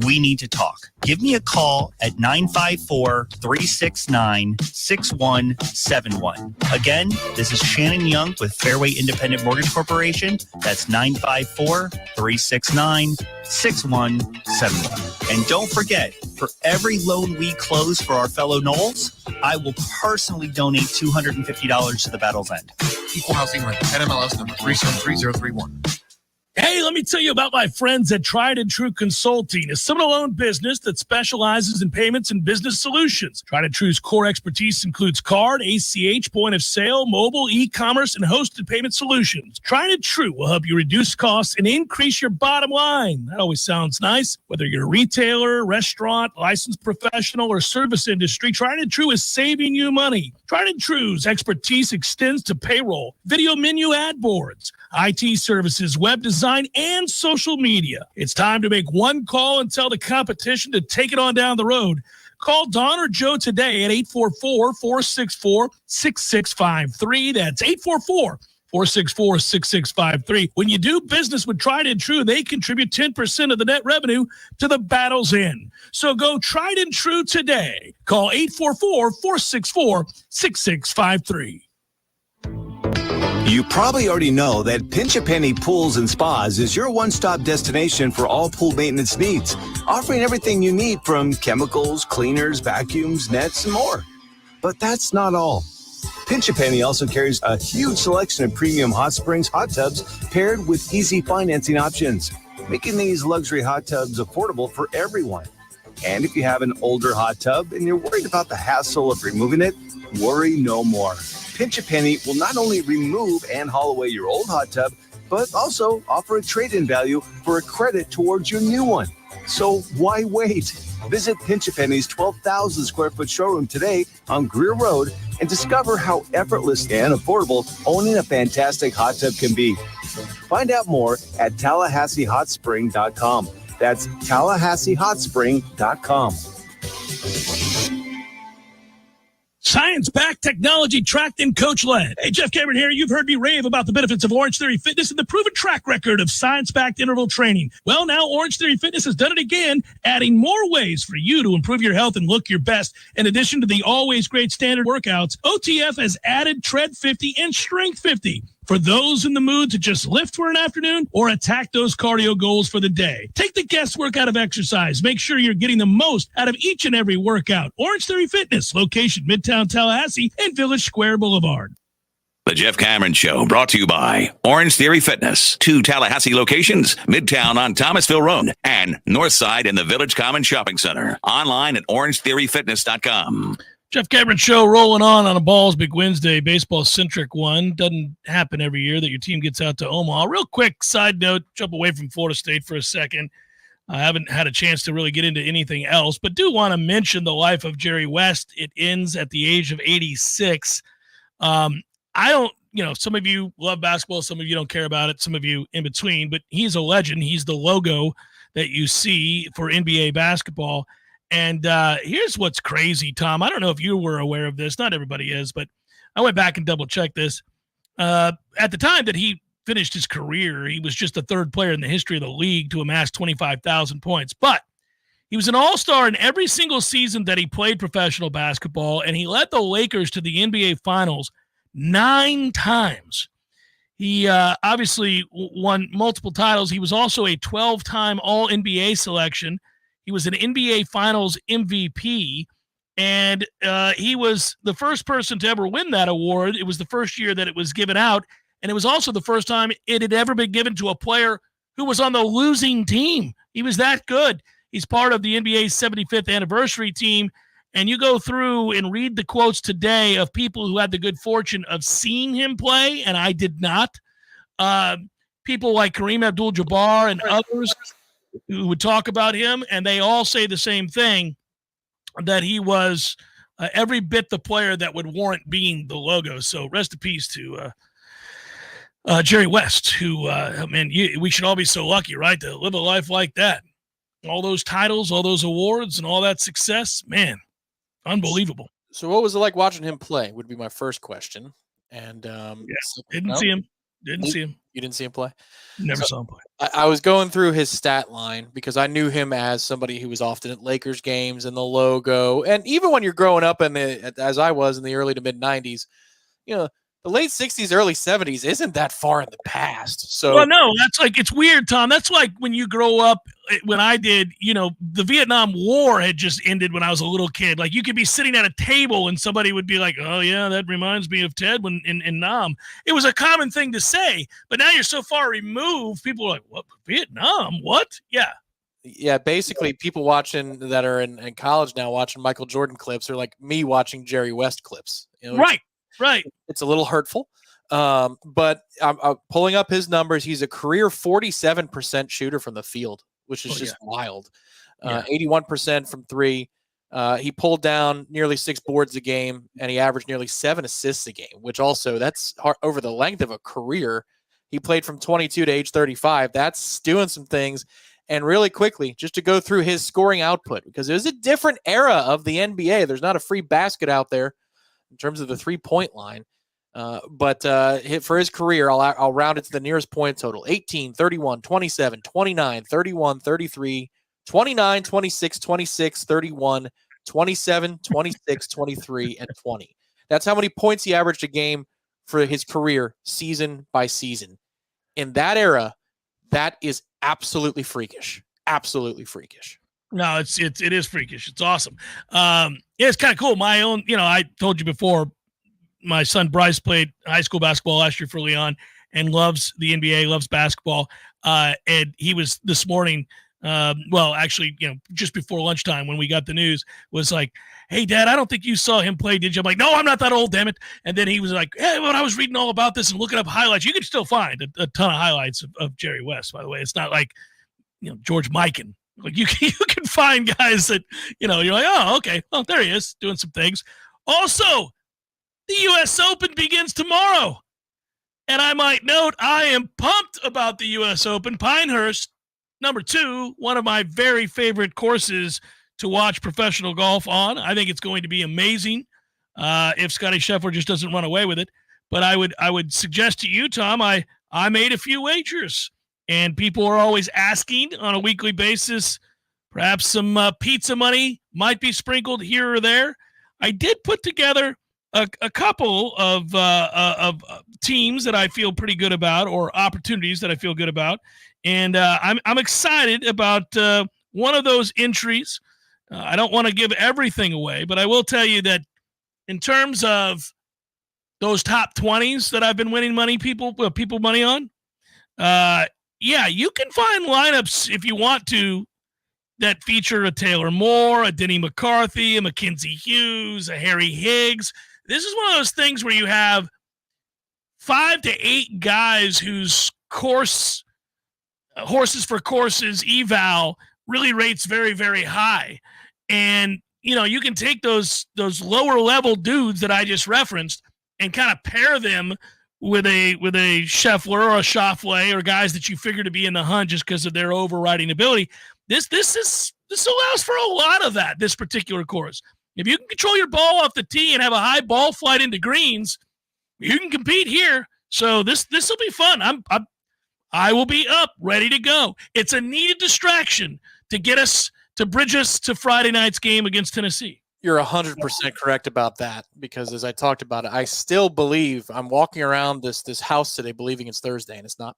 we need to talk. Give me a call at 954-369-6171. Again, this is Shannon Young with Fairway Independent Mortgage Corporation. That's 954-369-6171. And don't forget, for every loan we close for our fellow Knowles, I will personally donate $250 to the Battle's End. Equal housing rent. NMLS number 373031. Hey, let me tell you about my friends at Tried and True Consulting, a Seminole-owned business that specializes in payments and business solutions. Tried and True's core expertise includes card, ACH, point of sale, mobile, e-commerce, and hosted payment solutions. Tried and True will help you reduce costs and increase your bottom line. That always sounds nice. Whether you're a retailer, restaurant, licensed professional, or service industry, Tried and True is saving you money. Tried and True's expertise extends to payroll, video menu ad boards, IT services, web design, and social media. It's time to make one call and tell the competition to take it on down the road. Call Don or Joe today at 844-464-6653. That's 844-464-6653. When you do business with Tried and True, they contribute 10% of the net revenue to the Battle's End. So go Tried and True today. Call 844-464-6653. You probably already know that Pinch a Penny Pools and Spas is your one-stop destination for all pool maintenance needs, offering everything you need from chemicals, cleaners, vacuums, nets, and more. But that's not all. Pinch a Penny also carries a huge selection of premium hot springs, hot tubs paired with easy financing options, making these luxury hot tubs affordable for everyone. And if you have an older hot tub and you're worried about the hassle of removing it, worry no more. Pinch a Penny will not only remove and haul away your old hot tub, but also offer a trade-in value for a credit towards your new one. So why wait? Visit Pinch a Penny's 12,000 square foot showroom today on Greer Road and discover how effortless and affordable owning a fantastic hot tub can be. Find out more at TallahasseeHotSpring.com. That's TallahasseeHotSpring.com. Science-backed, technology-tracked, and coach-led. Hey, Jeff Cameron here. You've heard me rave about the benefits of Orange Theory Fitness and the proven track record of science-backed interval training. Well, now Orange Theory Fitness has done it again, adding more ways for you to improve your health and look your best. In addition to the always great standard workouts, OTF has added Tread 50 and Strength 50 for those in the mood to just lift for an afternoon or attack those cardio goals for the day. Take the guesswork out of exercise. Make sure you're getting the most out of each and every workout. Orange Theory Fitness, location Midtown Tallahassee and Village Square Boulevard. The Jeff Cameron Show, brought to you by Orange Theory Fitness. 2 Tallahassee locations, Midtown on Thomasville Road and Northside in the Village Common Shopping Center. Online at orangetheoryfitness.com. Jeff Cameron Show rolling on a Balls Big Wednesday, baseball-centric one. Doesn't happen every year that your team gets out to Omaha. Real quick side note, jump away from Florida State for a second. I haven't had a chance to really get into anything else, but do want to mention the life of Jerry West. It ends at the age of 86. I don't, some of you love basketball, some of you don't care about it, some of you in between, but he's a legend. He's the logo that you see for NBA basketball. And here's what's crazy, Tom. I don't know if you were aware of this. Not everybody is, but I went back and double-checked this. At the time that he finished his career, he was just the third player in the history of the league to amass 25,000 points. But he was an all-star in every single season that he played professional basketball, and he led the Lakers to the NBA Finals 9 times. He obviously won multiple titles. He was also a 12-time All-NBA selection. He was an NBA Finals MVP, and he was the first person to ever win that award. It was the first year that it was given out, and it was also the first time it had ever been given to a player who was on the losing team. He was that good. He's part of the NBA's 75th anniversary team, and you go through and read the quotes today of people who had the good fortune of seeing him play, and I did not. People like Kareem Abdul-Jabbar and others who would talk about him, and they all say the same thing, that he was every bit the player that would warrant being the logo. So rest in peace to Jerry West, who, we should all be so lucky, right, to live a life like that. All those titles, all those awards, and all that success, man, unbelievable. So what was it like watching him play would be my first question. And didn't see him. Didn't see him. You didn't see him play? Never saw him play. I was going through his stat line because I knew him as somebody who was often at Lakers games and the logo. And even when you're growing up as I was in the early to mid 90s, the late 60s, early 70s isn't that far in the past. So, well, no, it's weird, Tom. That's like when you grow up, when I did, the Vietnam War had just ended when I was a little kid. Like, you could be sitting at a table and somebody would be like, oh, yeah, that reminds me of Ted when in Nam. It was a common thing to say, but now you're so far removed, people are like, what, Vietnam? What? Yeah. Yeah, basically, people watching that are in college now watching Michael Jordan clips are like me watching Jerry West clips. Right. It's a little hurtful. But I'm pulling up his numbers. He's a career 47% shooter from the field, which is just wild. 81% from 3. He pulled down nearly 6 boards a game, and he averaged nearly 7 assists a game, which also that's over the length of a career. He played from 22 to age 35. That's doing some things. And really quickly, just to go through his scoring output, because it was a different era of the NBA. There's not a free basket out there in terms of the 3-point line. But for his career, I'll round it to the nearest point total. 18, 31, 27, 29, 31, 33, 29, 26, 26, 31, 27, 26, 23, and 20. That's how many points he averaged a game for his career, season by season. In that era, that is absolutely freakish. Absolutely freakish. No, it is freakish. It's awesome. It's kind of cool. My own, I told you before, my son Bryce played high school basketball last year for Leon and loves the NBA, loves basketball. And he was this morning, actually, just before lunchtime when we got the news, was like, hey, Dad, I don't think you saw him play, did you? I'm like, no, I'm not that old, damn it. And then he was like, hey, when I was reading all about this and looking up highlights, you can still find a ton of highlights of Jerry West, by the way. It's not like, George Mikan. Like you can find guys that, you're like, oh, okay. Well, there he is doing some things. Also, the U.S. Open begins tomorrow. And I might note, I am pumped about the U.S. Open. Pinehurst, number 2, one of my very favorite courses to watch professional golf on. I think it's going to be amazing. if Scotty Scheffler just doesn't run away with it. But I would suggest to you, Tom, I made a few wagers, and people are always asking on a weekly basis. Perhaps some pizza money might be sprinkled here or there. I did put together a couple of teams that I feel pretty good about, or opportunities that I feel good about, and I'm excited about one of those entries. I don't want to give everything away, but I will tell you that in terms of those top 20s that I've been winning people money on, yeah, you can find lineups if you want to that feature a Taylor Moore, a Denny McCarthy, a Mackenzie Hughes, a Harry Higgs. This is one of those things where you have 5 to 8 guys whose horses for courses eval really rates very, very high. And, you can take those lower level dudes that I just referenced and kind of pair them with a Scheffler or a Schauffele or guys that you figure to be in the hunt just because of their overriding ability. This allows for a lot of that, this particular course. If you can control your ball off the tee and have a high ball flight into greens, you can compete here. So this will be fun. I will be up, ready to go. It's a needed distraction to bridge us to Friday night's game against Tennessee. You're 100% correct about that, because as I talked about it, I still believe I'm walking around this house today believing it's Thursday, and it's not.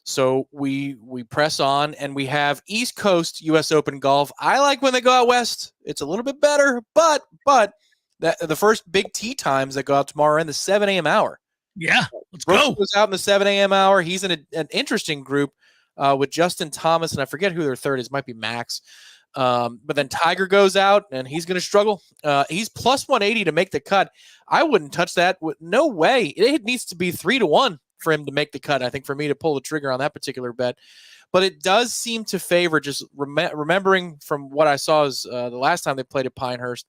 So we press on, and we have East Coast U.S. Open golf. I like when they go out west. It's a little bit better, but the first big tee times that go out tomorrow are in the 7 a.m. hour. Yeah, let's Brooks go. was out in the 7 a.m. hour. He's in an interesting group with Justin Thomas, and I forget who their third is. Might be Max. But then Tiger goes out, and he's going to struggle. He's plus 180 to make the cut. I wouldn't touch that. No way. It needs to be 3-1 for him to make the cut, I think, for me to pull the trigger on that particular bet. But it does seem to favor, just remembering from what I saw is the last time they played at Pinehurst,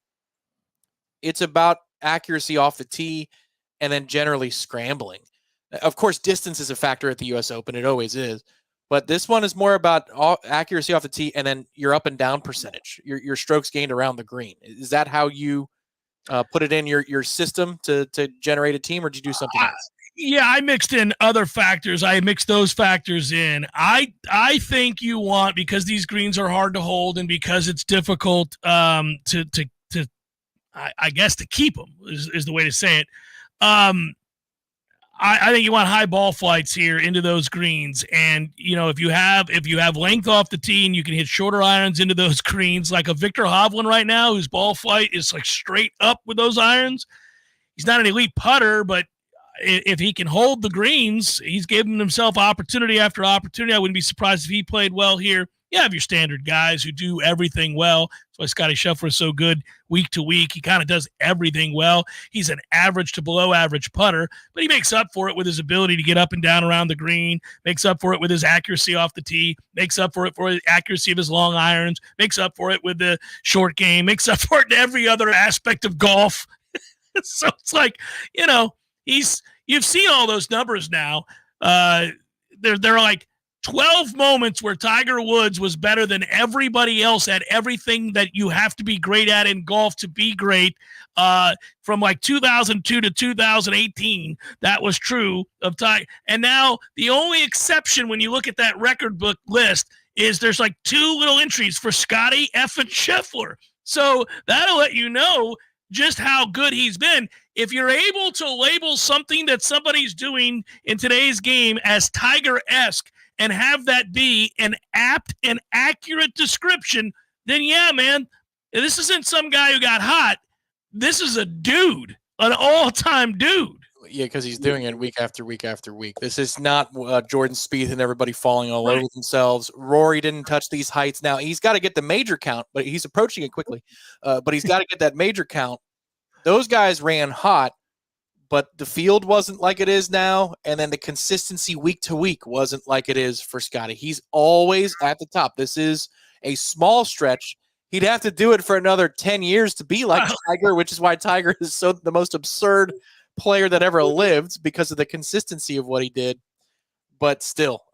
it's about accuracy off the tee and then generally scrambling. Of course, distance is a factor at the U.S. Open. It always is. But this one is more about accuracy off the tee and then your up and down percentage, your strokes gained around the green. Is that how you put it in your system to generate a team, or did you do something else? Yeah, I mixed in other factors. I mixed those factors in. I think you want, because these greens are hard to hold and because it's difficult I guess to keep them is the way to say it. I think you want high ball flights here into those greens, and if you have length off the tee and you can hit shorter irons into those greens, like a Victor Hovland right now, whose ball flight is like straight up with those irons. He's not an elite putter, but if he can hold the greens, he's given himself opportunity after opportunity. I wouldn't be surprised if he played well here. You have your standard guys who do everything well. That's why Scotty Scheffler is so good week to week. He kind of does everything well. He's an average to below average putter, but he makes up for it with his ability to get up and down around the green, makes up for it with his accuracy off the tee, makes up for it for the accuracy of his long irons, makes up for it with the short game, makes up for it in every other aspect of golf. So it's like, you've seen all those numbers now. They're like 12 moments where Tiger Woods was better than everybody else at everything that you have to be great at in golf to be great. From like 2002 to 2018, that was true of Tiger. And now the only exception when you look at that record book list is there's like 2 little entries for Scotty F. and Scheffler. So that'll let you know just how good he's been. If you're able to label something that somebody's doing in today's game as Tiger-esque and have that be an apt and accurate description, then yeah, man, this isn't some guy who got hot. This is a dude, an all-time dude. Yeah, because he's doing it week after week after week. This is not Jordan Spieth and everybody falling all over themselves. Rory didn't touch these heights. Now, he's got to get the major count, but he's approaching it quickly. But he's got to get that major count. Those guys ran hot, but the field wasn't like it is now, and then the consistency week to week wasn't like it is for Scotty. He's always at the top. This is a small stretch. He'd have to do it for another 10 years to be like Tiger, which is why Tiger is the most absurd player that ever lived, because of the consistency of what he did. But still,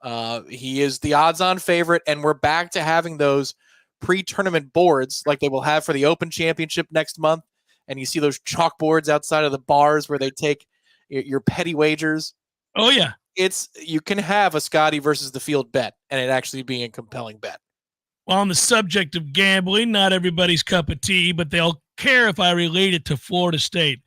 he is the odds-on favorite, and we're back to having those pre-tournament boards like they will have for the Open Championship next month and you see those chalkboards outside of the bars where they take your petty wagers. Oh yeah. You can have a Scotty versus the field bet and it actually be a compelling bet. Well, on the subject of gambling, not everybody's cup of tea, but they'll care if I relate it to Florida State.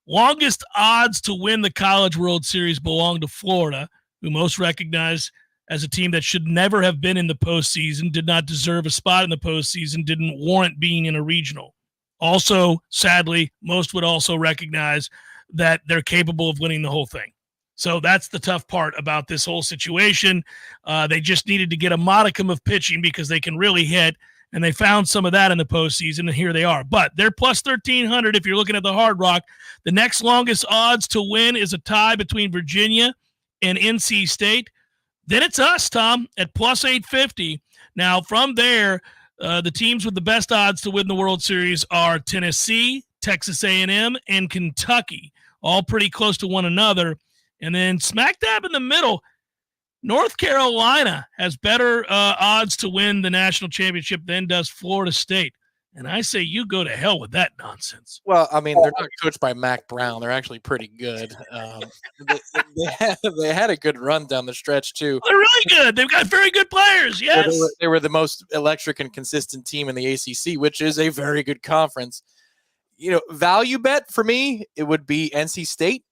Longest odds to win the College World Series belong to Florida, who most recognize as a team that should never have been in the postseason, did not deserve a spot in the postseason, didn't warrant being in a regional. Also, sadly, most would also recognize that they're capable of winning the whole thing. So that's the tough part about this whole situation. They just needed to get a modicum of pitching because they can really hit, and they found some of that in the postseason, and here they are. But they're plus 1,300 if you're looking at the Hard Rock. The next longest odds to win is a tie between Virginia and NC State. Then it's us, Tom, at plus 850. Now, from there, the teams with the best odds to win the World Series are Tennessee, Texas A&M, and Kentucky, all pretty close to one another. And then smack dab in the middle, North Carolina has better odds to win the national championship than does Florida State. And I say you go to hell with that nonsense. Well, I mean, they're not coached by Mac Brown. They're actually pretty good. They had a good run down the stretch, too. They're really good. They've got very good players, yes. They were the most electric and consistent team in the ACC, which is a very good conference. Value bet for me, it would be NC State.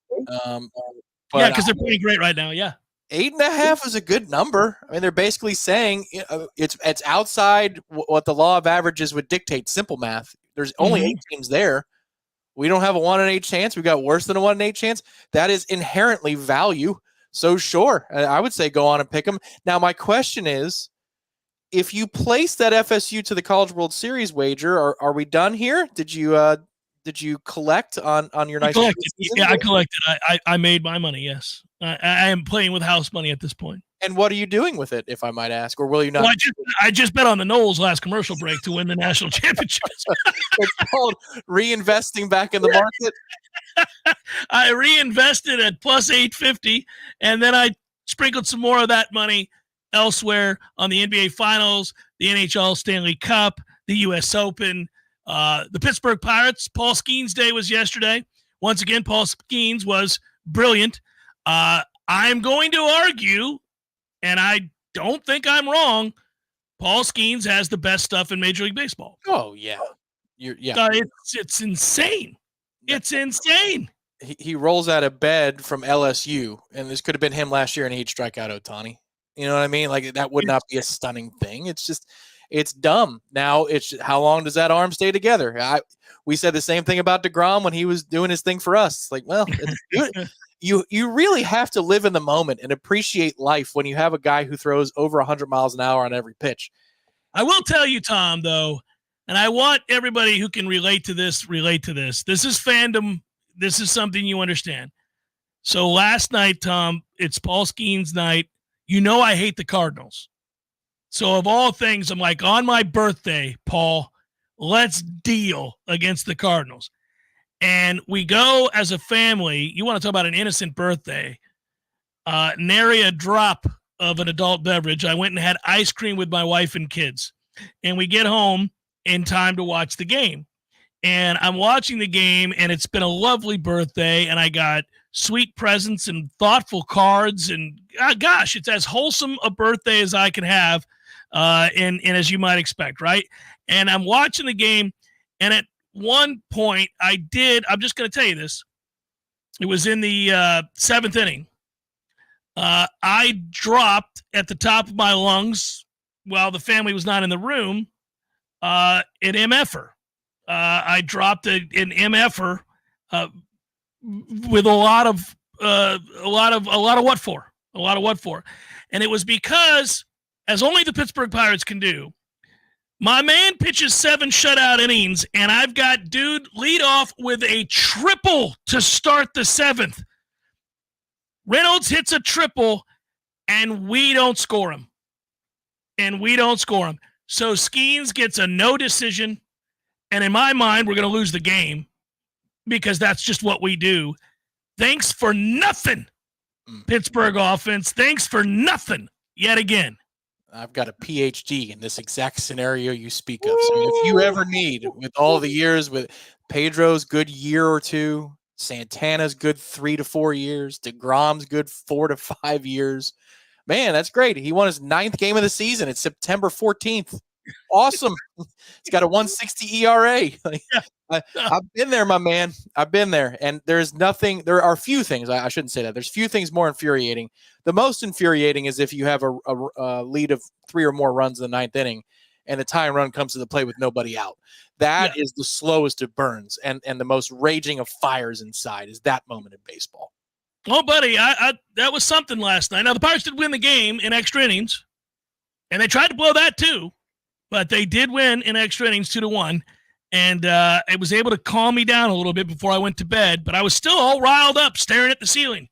Yeah, because they're playing great right now, yeah. 8.5 is a good number. I mean, they're basically saying it's outside what the law of averages would dictate. Simple math. There's only 8 teams there. We don't have a 1 in 8 chance. We got worse than a 1 in 8 chance. That is inherently value. So sure, I would say go on and pick them. Now, my question is, if you place that FSU to the College World Series wager, are we done here? Did you collect on your nice? Yeah, I collected. I made my money. Yes, I am playing with house money at this point. And what are you doing with it, if I might ask, or will you not? Well, I just bet on the Noles last commercial break to win the national championship. It's called reinvesting back in the market. I reinvested at plus 850, and then I sprinkled some more of that money elsewhere on the NBA Finals, the NHL Stanley Cup, the U.S. Open. The Pittsburgh Pirates, Paul Skenes' day was yesterday. Once again, Paul Skenes was brilliant. I'm going to argue, and I don't think I'm wrong, Paul Skenes has the best stuff in Major League Baseball. Oh, yeah. It's insane. It's insane. He rolls out of bed from LSU, and this could have been him last year, and he'd strike out Ohtani. You know what I mean? Like, that would not be a stunning thing. It's just... It's dumb. Now, how long does that arm stay together? We said the same thing about DeGrom when he was doing his thing for us. It's like, well, you really have to live in the moment and appreciate life when you have a guy who throws over 100 miles an hour on every pitch. I will tell you, Tom, though, and I want everybody who can relate to this. This is fandom. This is something you understand. So last night, Tom, it's Paul Skenes' night. I hate the Cardinals. So of all things, I'm like, on my birthday, Paul, let's deal against the Cardinals. And we go as a family. You want to talk about an innocent birthday. Nary a drop of an adult beverage. I went and had ice cream with my wife and kids. And we get home in time to watch the game. And I'm watching the game, and it's been a lovely birthday. And I got sweet presents and thoughtful cards. And gosh, it's as wholesome a birthday as I can have. And as you might expect, right? And I'm watching the game, and at one point I'm just going to tell you this. It was in the 7th inning. I dropped at the top of my lungs while the family was not in the room, an MFer. I dropped an MFer with a lot of what for. And it was because, as only the Pittsburgh Pirates can do, my man pitches 7 shutout innings, and I've got dude lead off with a triple to start the 7th. Reynolds hits a triple, and we don't score him. So Skenes gets a no decision, and in my mind, we're going to lose the game because that's just what we do. Thanks for nothing, Pittsburgh offense. Thanks for nothing yet again. I've got a PhD in this exact scenario you speak of. So if you ever need, with all the years, with Pedro's good year or two, Santana's good 3 to 4 years, DeGrom's good 4 to 5 years, man, that's great. He won his 9th game of the season. It's September 14th. Awesome. He's got a 160 ERA. I've been there, my man. I've been there. And there are few things. I shouldn't say that. There's few things more infuriating. The most infuriating is if you have a lead of 3 or more runs in the 9th inning and the tying run comes to the plate with nobody out. That is the slowest it burns and the most raging of fires inside is that moment in baseball. Oh, buddy, that was something last night. Now, the Pirates did win the game in extra innings, and they tried to blow that too, but they did win in extra innings 2-1, and it was able to calm me down a little bit before I went to bed, but I was still all riled up staring at the ceiling.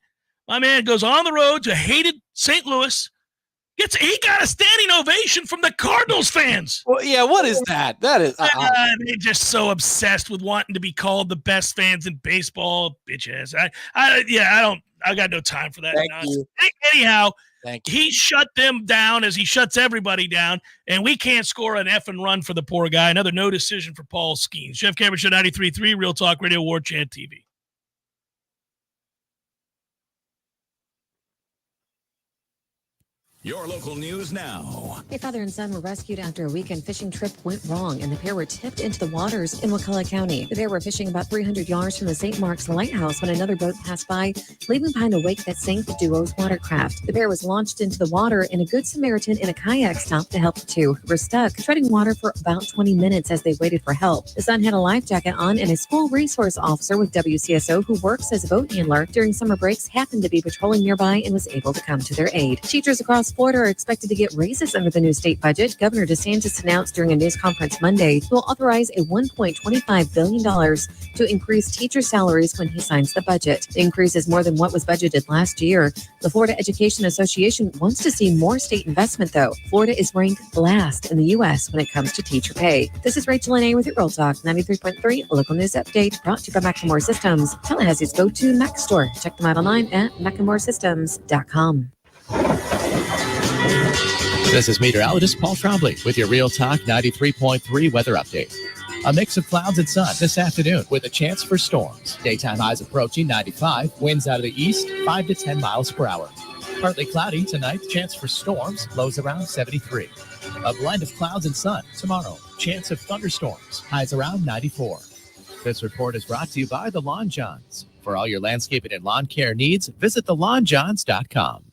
My man goes on the road to hated St. Louis. He got a standing ovation from the Cardinals fans. Well, yeah, what is that? That is they're just so obsessed with wanting to be called the best fans in baseball, bitch ass. I got no time for that. Thank you. Anyhow, Thank you. He shut them down as he shuts everybody down, and we can't score an effing run for the poor guy. Another no decision for Paul Skenes. Jeff Cameron Show 93.3, Real Talk Radio, Warchant TV. Your local news now. A father and son were rescued after a weekend fishing trip went wrong, and the pair were tipped into the waters in Wakulla County. The pair were fishing about 300 yards from the St. Mark's Lighthouse when another boat passed by, leaving behind a wake that sank the duo's watercraft. The pair was launched into the water, and a Good Samaritan in a kayak stopped to help the two, who were stuck, treading water for about 20 minutes as they waited for help. The son had a life jacket on, and a school resource officer with WCSO, who works as a boat handler during summer breaks, happened to be patrolling nearby and was able to come to their aid. Teachers across Florida are expected to get raises under the new state budget. Governor DeSantis announced during a news conference Monday he will authorize a $1.25 billion to increase teacher salaries when he signs the budget. The increase is more than what was budgeted last year. The Florida Education Association wants to see more state investment, though. Florida is ranked last in the U.S. when it comes to teacher pay. This is Rachel and A with your Real Talk 93.3 local news update brought to you by McLemore Systems, Tallahassee's go-to Mac store. Check them out online at McLemoreSystems.com. This is meteorologist Paul Trombley with your Real Talk 93.3 weather update. A mix of clouds and sun this afternoon with a chance for storms. Daytime highs approaching 95, winds out of the east 5 to 10 miles per hour. Partly cloudy tonight, chance for storms, lows around 73. A blend of clouds and sun tomorrow, chance of thunderstorms, highs around 94. This report is brought to you by the Lawn Johns. For all your landscaping and lawn care needs, visit thelawnjohns.com.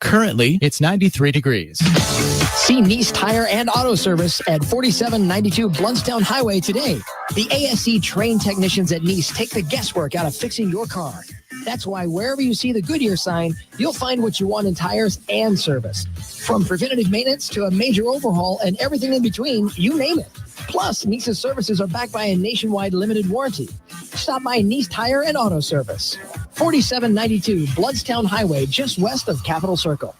Currently, it's 93 degrees. See Nice Tire and Auto Service at 4792 Bluntstown Highway today. The ASE trained technicians at Nice take the guesswork out of fixing your car. That's why wherever you see the Goodyear sign, you'll find what you want in tires and service. From preventative maintenance to a major overhaul and everything in between, you name it. Plus, Nice's services are backed by a nationwide limited warranty. Stop by Nice Tire and Auto Service. 4792 Bluntstown Highway, just west of Capitol Circle.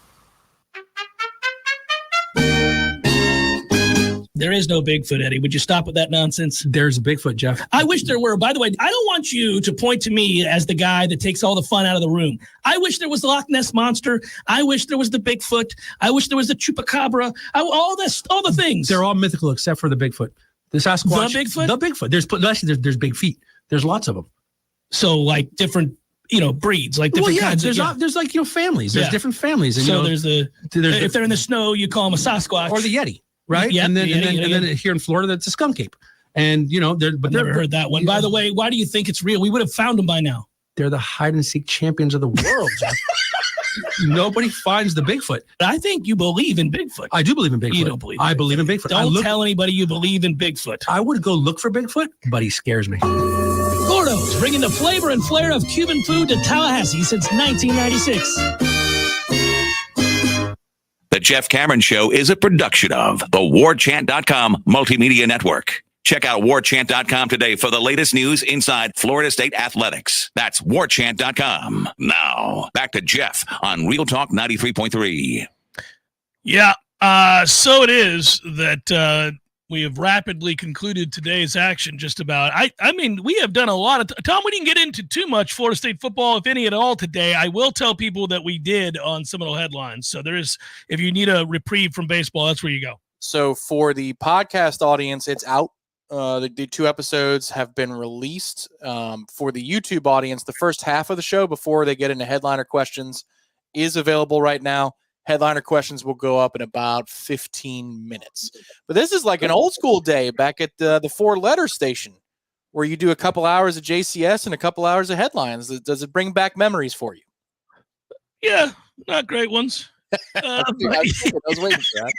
There is no Bigfoot, Eddie. Would you stop with that nonsense? There's a Bigfoot, Jeff. I wish there were. By the way, I don't want you to point to me as the guy that takes all the fun out of the room. I wish there was the Loch Ness Monster. I wish there was the Bigfoot. I wish there was the Chupacabra. All the things. They're all mythical except for the Bigfoot. The Sasquatch. The Bigfoot? The Bigfoot. There's big feet. There's lots of them. So, like, different, breeds, like different kinds there's of... There's like, families. There's different families. And, so if they're in the snow, you call them a Sasquatch. Or the Yeti. Right, yeah, and then here in Florida, that's a skunk ape, and never heard that one. By the way, why do you think it's real? We would have found them by now. They're the hide and seek champions of the world. Nobody finds the Bigfoot. I think you believe in Bigfoot. I do believe in Bigfoot. You don't believe. I believe in Bigfoot. Don't tell anybody you believe in Bigfoot. I would go look for Bigfoot, but he scares me. Gordo's bringing the flavor and flair of Cuban food to Tallahassee since 1996. The Jeff Cameron Show is a production of the Warchant.com Multimedia Network. Check out Warchant.com today for the latest news inside Florida State athletics. That's Warchant.com. Now, back to Jeff on Real Talk 93.3. Yeah, so it is that we have rapidly concluded today's action just about. I mean, we have done a lot of Tom, we didn't get into too much Florida State football, if any at all, today. I will tell people that we did on Seminole Headlines. So there is, if you need a reprieve from baseball, that's where you go. So for the podcast audience, it's out. The 2 episodes have been released. For the YouTube audience, the first half of the show before they get into headliner questions is available right now. Headliner questions will go up in about 15 minutes. But this is like an old school day back at the 4-letter station where you do a couple hours of JCS and a couple hours of headlines. Does it bring back memories for you? Yeah, not great ones. I was waiting for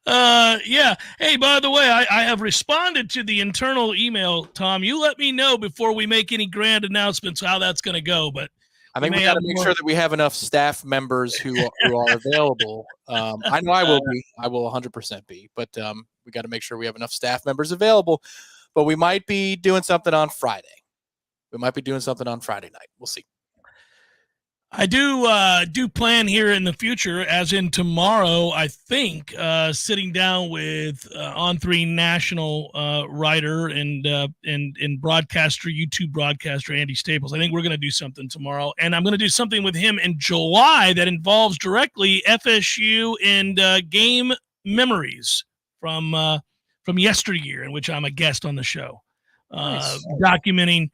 that. Yeah. Hey, by the way, I have responded to the internal email, Tom. You let me know before we make any grand announcements how that's going to go. But I think we got to make sure that we have enough staff members who are available. I know I will be. I will 100% be. But we got to make sure we have enough staff members available. But we might be doing something on Friday. We'll see. I do plan here in the future, as in tomorrow, I think, sitting down with On3 national writer and broadcaster, YouTube broadcaster Andy Staples. I think we're going to do something tomorrow, and I'm going to do something with him in July that involves directly FSU and game memories from yesteryear, in which I'm a guest on the show, nice. Documenting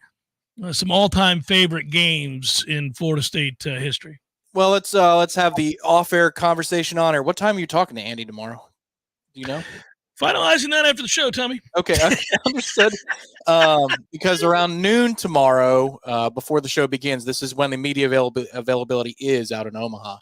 some all-time favorite games in Florida State history. Well, let's have the off-air conversation on air. What time are you talking to Andy tomorrow? Do you know? Finalizing that after the show, Tommy. Okay, understood. Because around noon tomorrow, before the show begins, this is when the media availability is out in Omaha.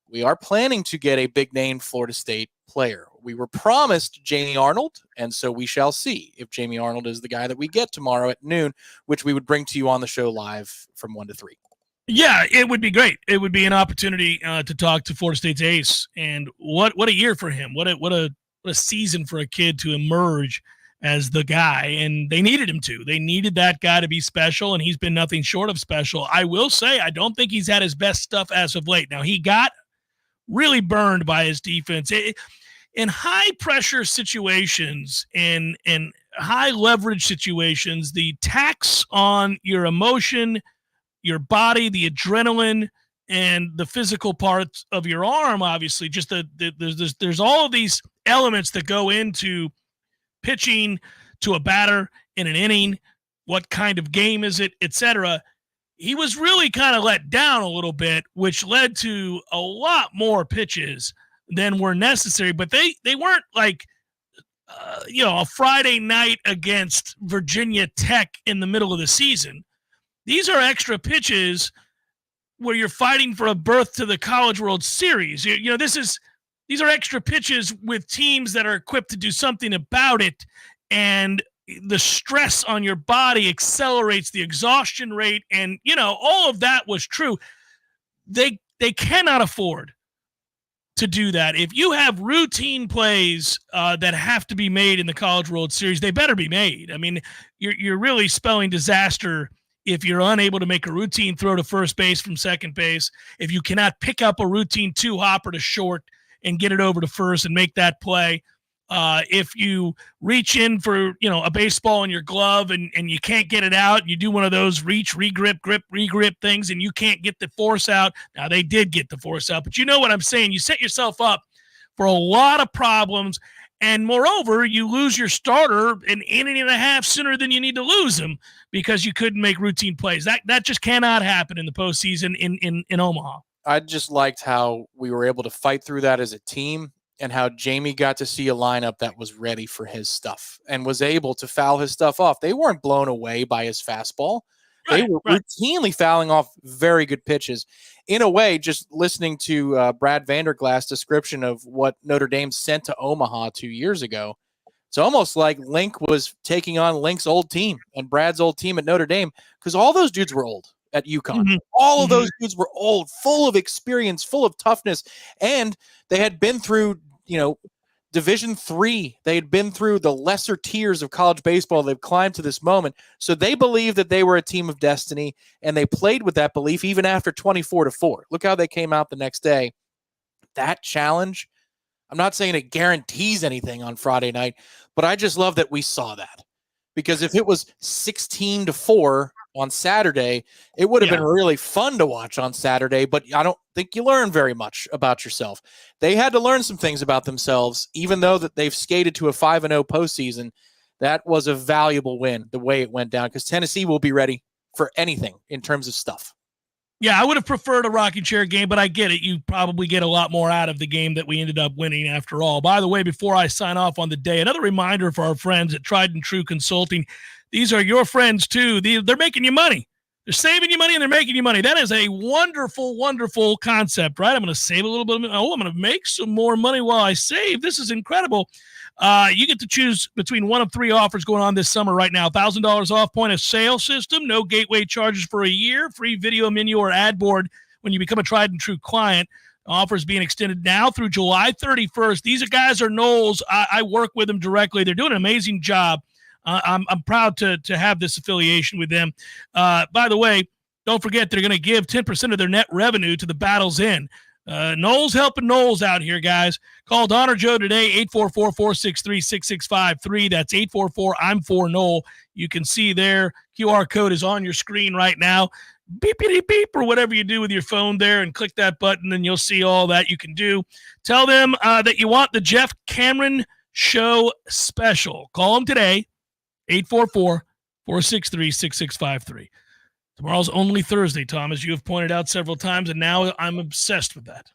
We are planning to get a big-name Florida State player. We were promised Jamie Arnold, and so we shall see if Jamie Arnold is the guy that we get tomorrow at noon, which we would bring to you on the show live from 1 to 3. Yeah, it would be great. It would be an opportunity to talk to Florida State's ace, and what a year for him. What a season for a kid to emerge as the guy, and they needed him to. They needed that guy to be special, and he's been nothing short of special. I will say I don't think he's had his best stuff as of late. Now, he got really burned by his defense. In high-pressure situations and high-leverage situations, the tax on your emotion, your body, the adrenaline, and the physical parts of your arm, obviously, just there's all of these elements that go into pitching to a batter in an inning. What kind of game is it, etc. He was really kind of let down a little bit, which led to a lot more pitches than were necessary. But they weren't like, a Friday night against Virginia Tech in the middle of the season. These are extra pitches where you're fighting for a berth to the College World Series. These are extra pitches with teams that are equipped to do something about it, and the stress on your body accelerates the exhaustion rate, and all of that was true. They cannot afford to do that. If you have routine plays that have to be made in the College World Series, they better be made. I mean, you're really spelling disaster if you're unable to make a routine throw to first base from second base, if you cannot pick up a routine 2-hopper to short and get it over to first and make that play. If you reach in for, a baseball in your glove and you can't get it out, and you do one of those reach, regrip, grip, regrip things, and you can't get the force out. Now, they did get the force out, but you know what I'm saying? You set yourself up for a lot of problems, and moreover, you lose your starter an inning and a half sooner than you need to lose him because you couldn't make routine plays. That just cannot happen in the postseason in Omaha. I just liked how we were able to fight through that as a team, and how Jamie got to see a lineup that was ready for his stuff and was able to foul his stuff off. They weren't blown away by his fastball. They were routinely fouling off very good pitches. In a way, just listening to Brad Vanderglas' description of what Notre Dame sent to Omaha 2 years ago, it's almost like Link was taking on Link's old team and Brad's old team at Notre Dame, because all those dudes were old at UConn. Mm-hmm. All of those dudes were old, full of experience, full of toughness, and they had been through, Division III. They had been through the lesser tiers of college baseball. They've climbed to this moment. So they believed that they were a team of destiny, and they played with that belief even after 24-4. Look how they came out the next day. That challenge, I'm not saying it guarantees anything on Friday night, but I just love that we saw that. Because if it was 16-4 on Saturday, it would have been really fun to watch on Saturday, but I don't think you learn very much about yourself. They had to learn some things about themselves, even though that they've skated to a 5-0 postseason. That was a valuable win, the way it went down, because Tennessee will be ready for anything in terms of stuff. Yeah, I would have preferred a rocking chair game, but I get it. You probably get a lot more out of the game that we ended up winning after all. By the way, before I sign off on the day, another reminder for our friends at Tried and True Consulting. These are your friends, too. They're making you money. They're saving you money, and they're making you money. That is a wonderful, wonderful concept, right? I'm going to save a little bit. I'm going to make some more money while I save. This is incredible. You get to choose between one of 3 offers going on this summer right now. $1,000 off point of sale system, no gateway charges for a year, free video menu or ad board when you become a Tried and True client. Offers being extended now through July 31st. These guys are Knowles. I work with them directly. They're doing an amazing job. I'm proud to have this affiliation with them. By the way, don't forget they're going to give 10% of their net revenue to the Battle's End. Knowles helping Knowles out here, guys. Call Don or Joe today, 844-463-6653. That's 844-I'm4Knoll. You can see their QR code is on your screen right now. Beepity beep or whatever you do with your phone there, and click that button and you'll see all that you can do. Tell them that you want the Jeff Cameron Show special. Call them today, 844-463-6653. Tomorrow's only Thursday, Tom, as you have pointed out several times, and now I'm obsessed with that.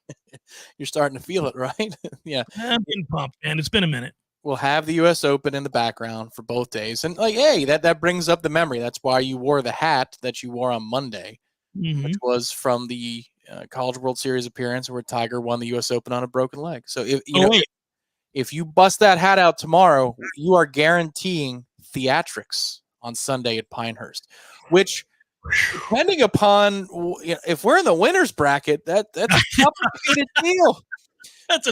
You're starting to feel it, right? Yeah. I'm getting pumped, man. It's been a minute. We'll have the U.S. Open in the background for both days. And, hey, that brings up the memory. That's why you wore the hat that you wore on Monday, which was from the College World Series appearance where Tiger won the U.S. Open on a broken leg. So, if you bust that hat out tomorrow, you are guaranteeing theatrics on Sunday at Pinehurst, which – depending upon if we're in the winner's bracket, that's a complicated deal. That's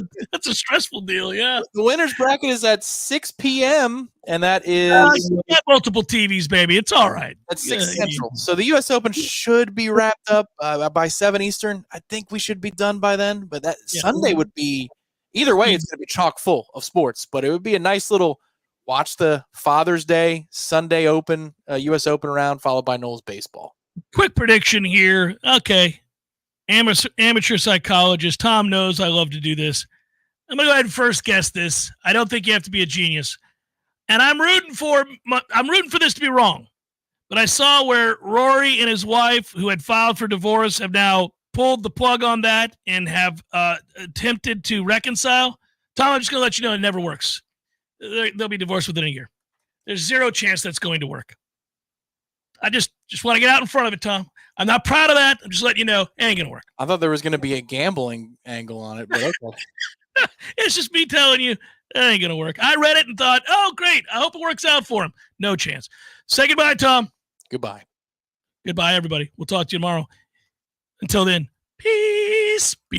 a stressful deal, yeah. The winner's bracket is at 6 p.m. and that is you got multiple TVs, baby. It's all right. That's 6 Central. So the U.S. Open should be wrapped up by 7 Eastern. I think we should be done by then. But that Sunday would be either way. It's going to be chock full of sports. But it would be a nice little. Watch the Father's Day, Sunday Open, U.S. Open round, followed by Knowles baseball. Quick prediction here. Okay. Amateur psychologist. Tom knows I love to do this. I'm going to go ahead and first guess this. I don't think you have to be a genius. And I'm rooting for this to be wrong. But I saw where Rory and his wife, who had filed for divorce, have now pulled the plug on that and have attempted to reconcile. Tom, I'm just going to let you know it never works. They'll be divorced within a year. There's zero chance that's going to work. I just want to get out in front of it, Tom. I'm not proud of that. I'm just letting you know it ain't going to work. I thought there was going to be a gambling angle on it, but okay. It's just me telling you it ain't going to work. I read it and thought, oh, great. I hope it works out for him. No chance. Say goodbye, Tom. Goodbye. Goodbye, everybody. We'll talk to you tomorrow. Until then, peace. Be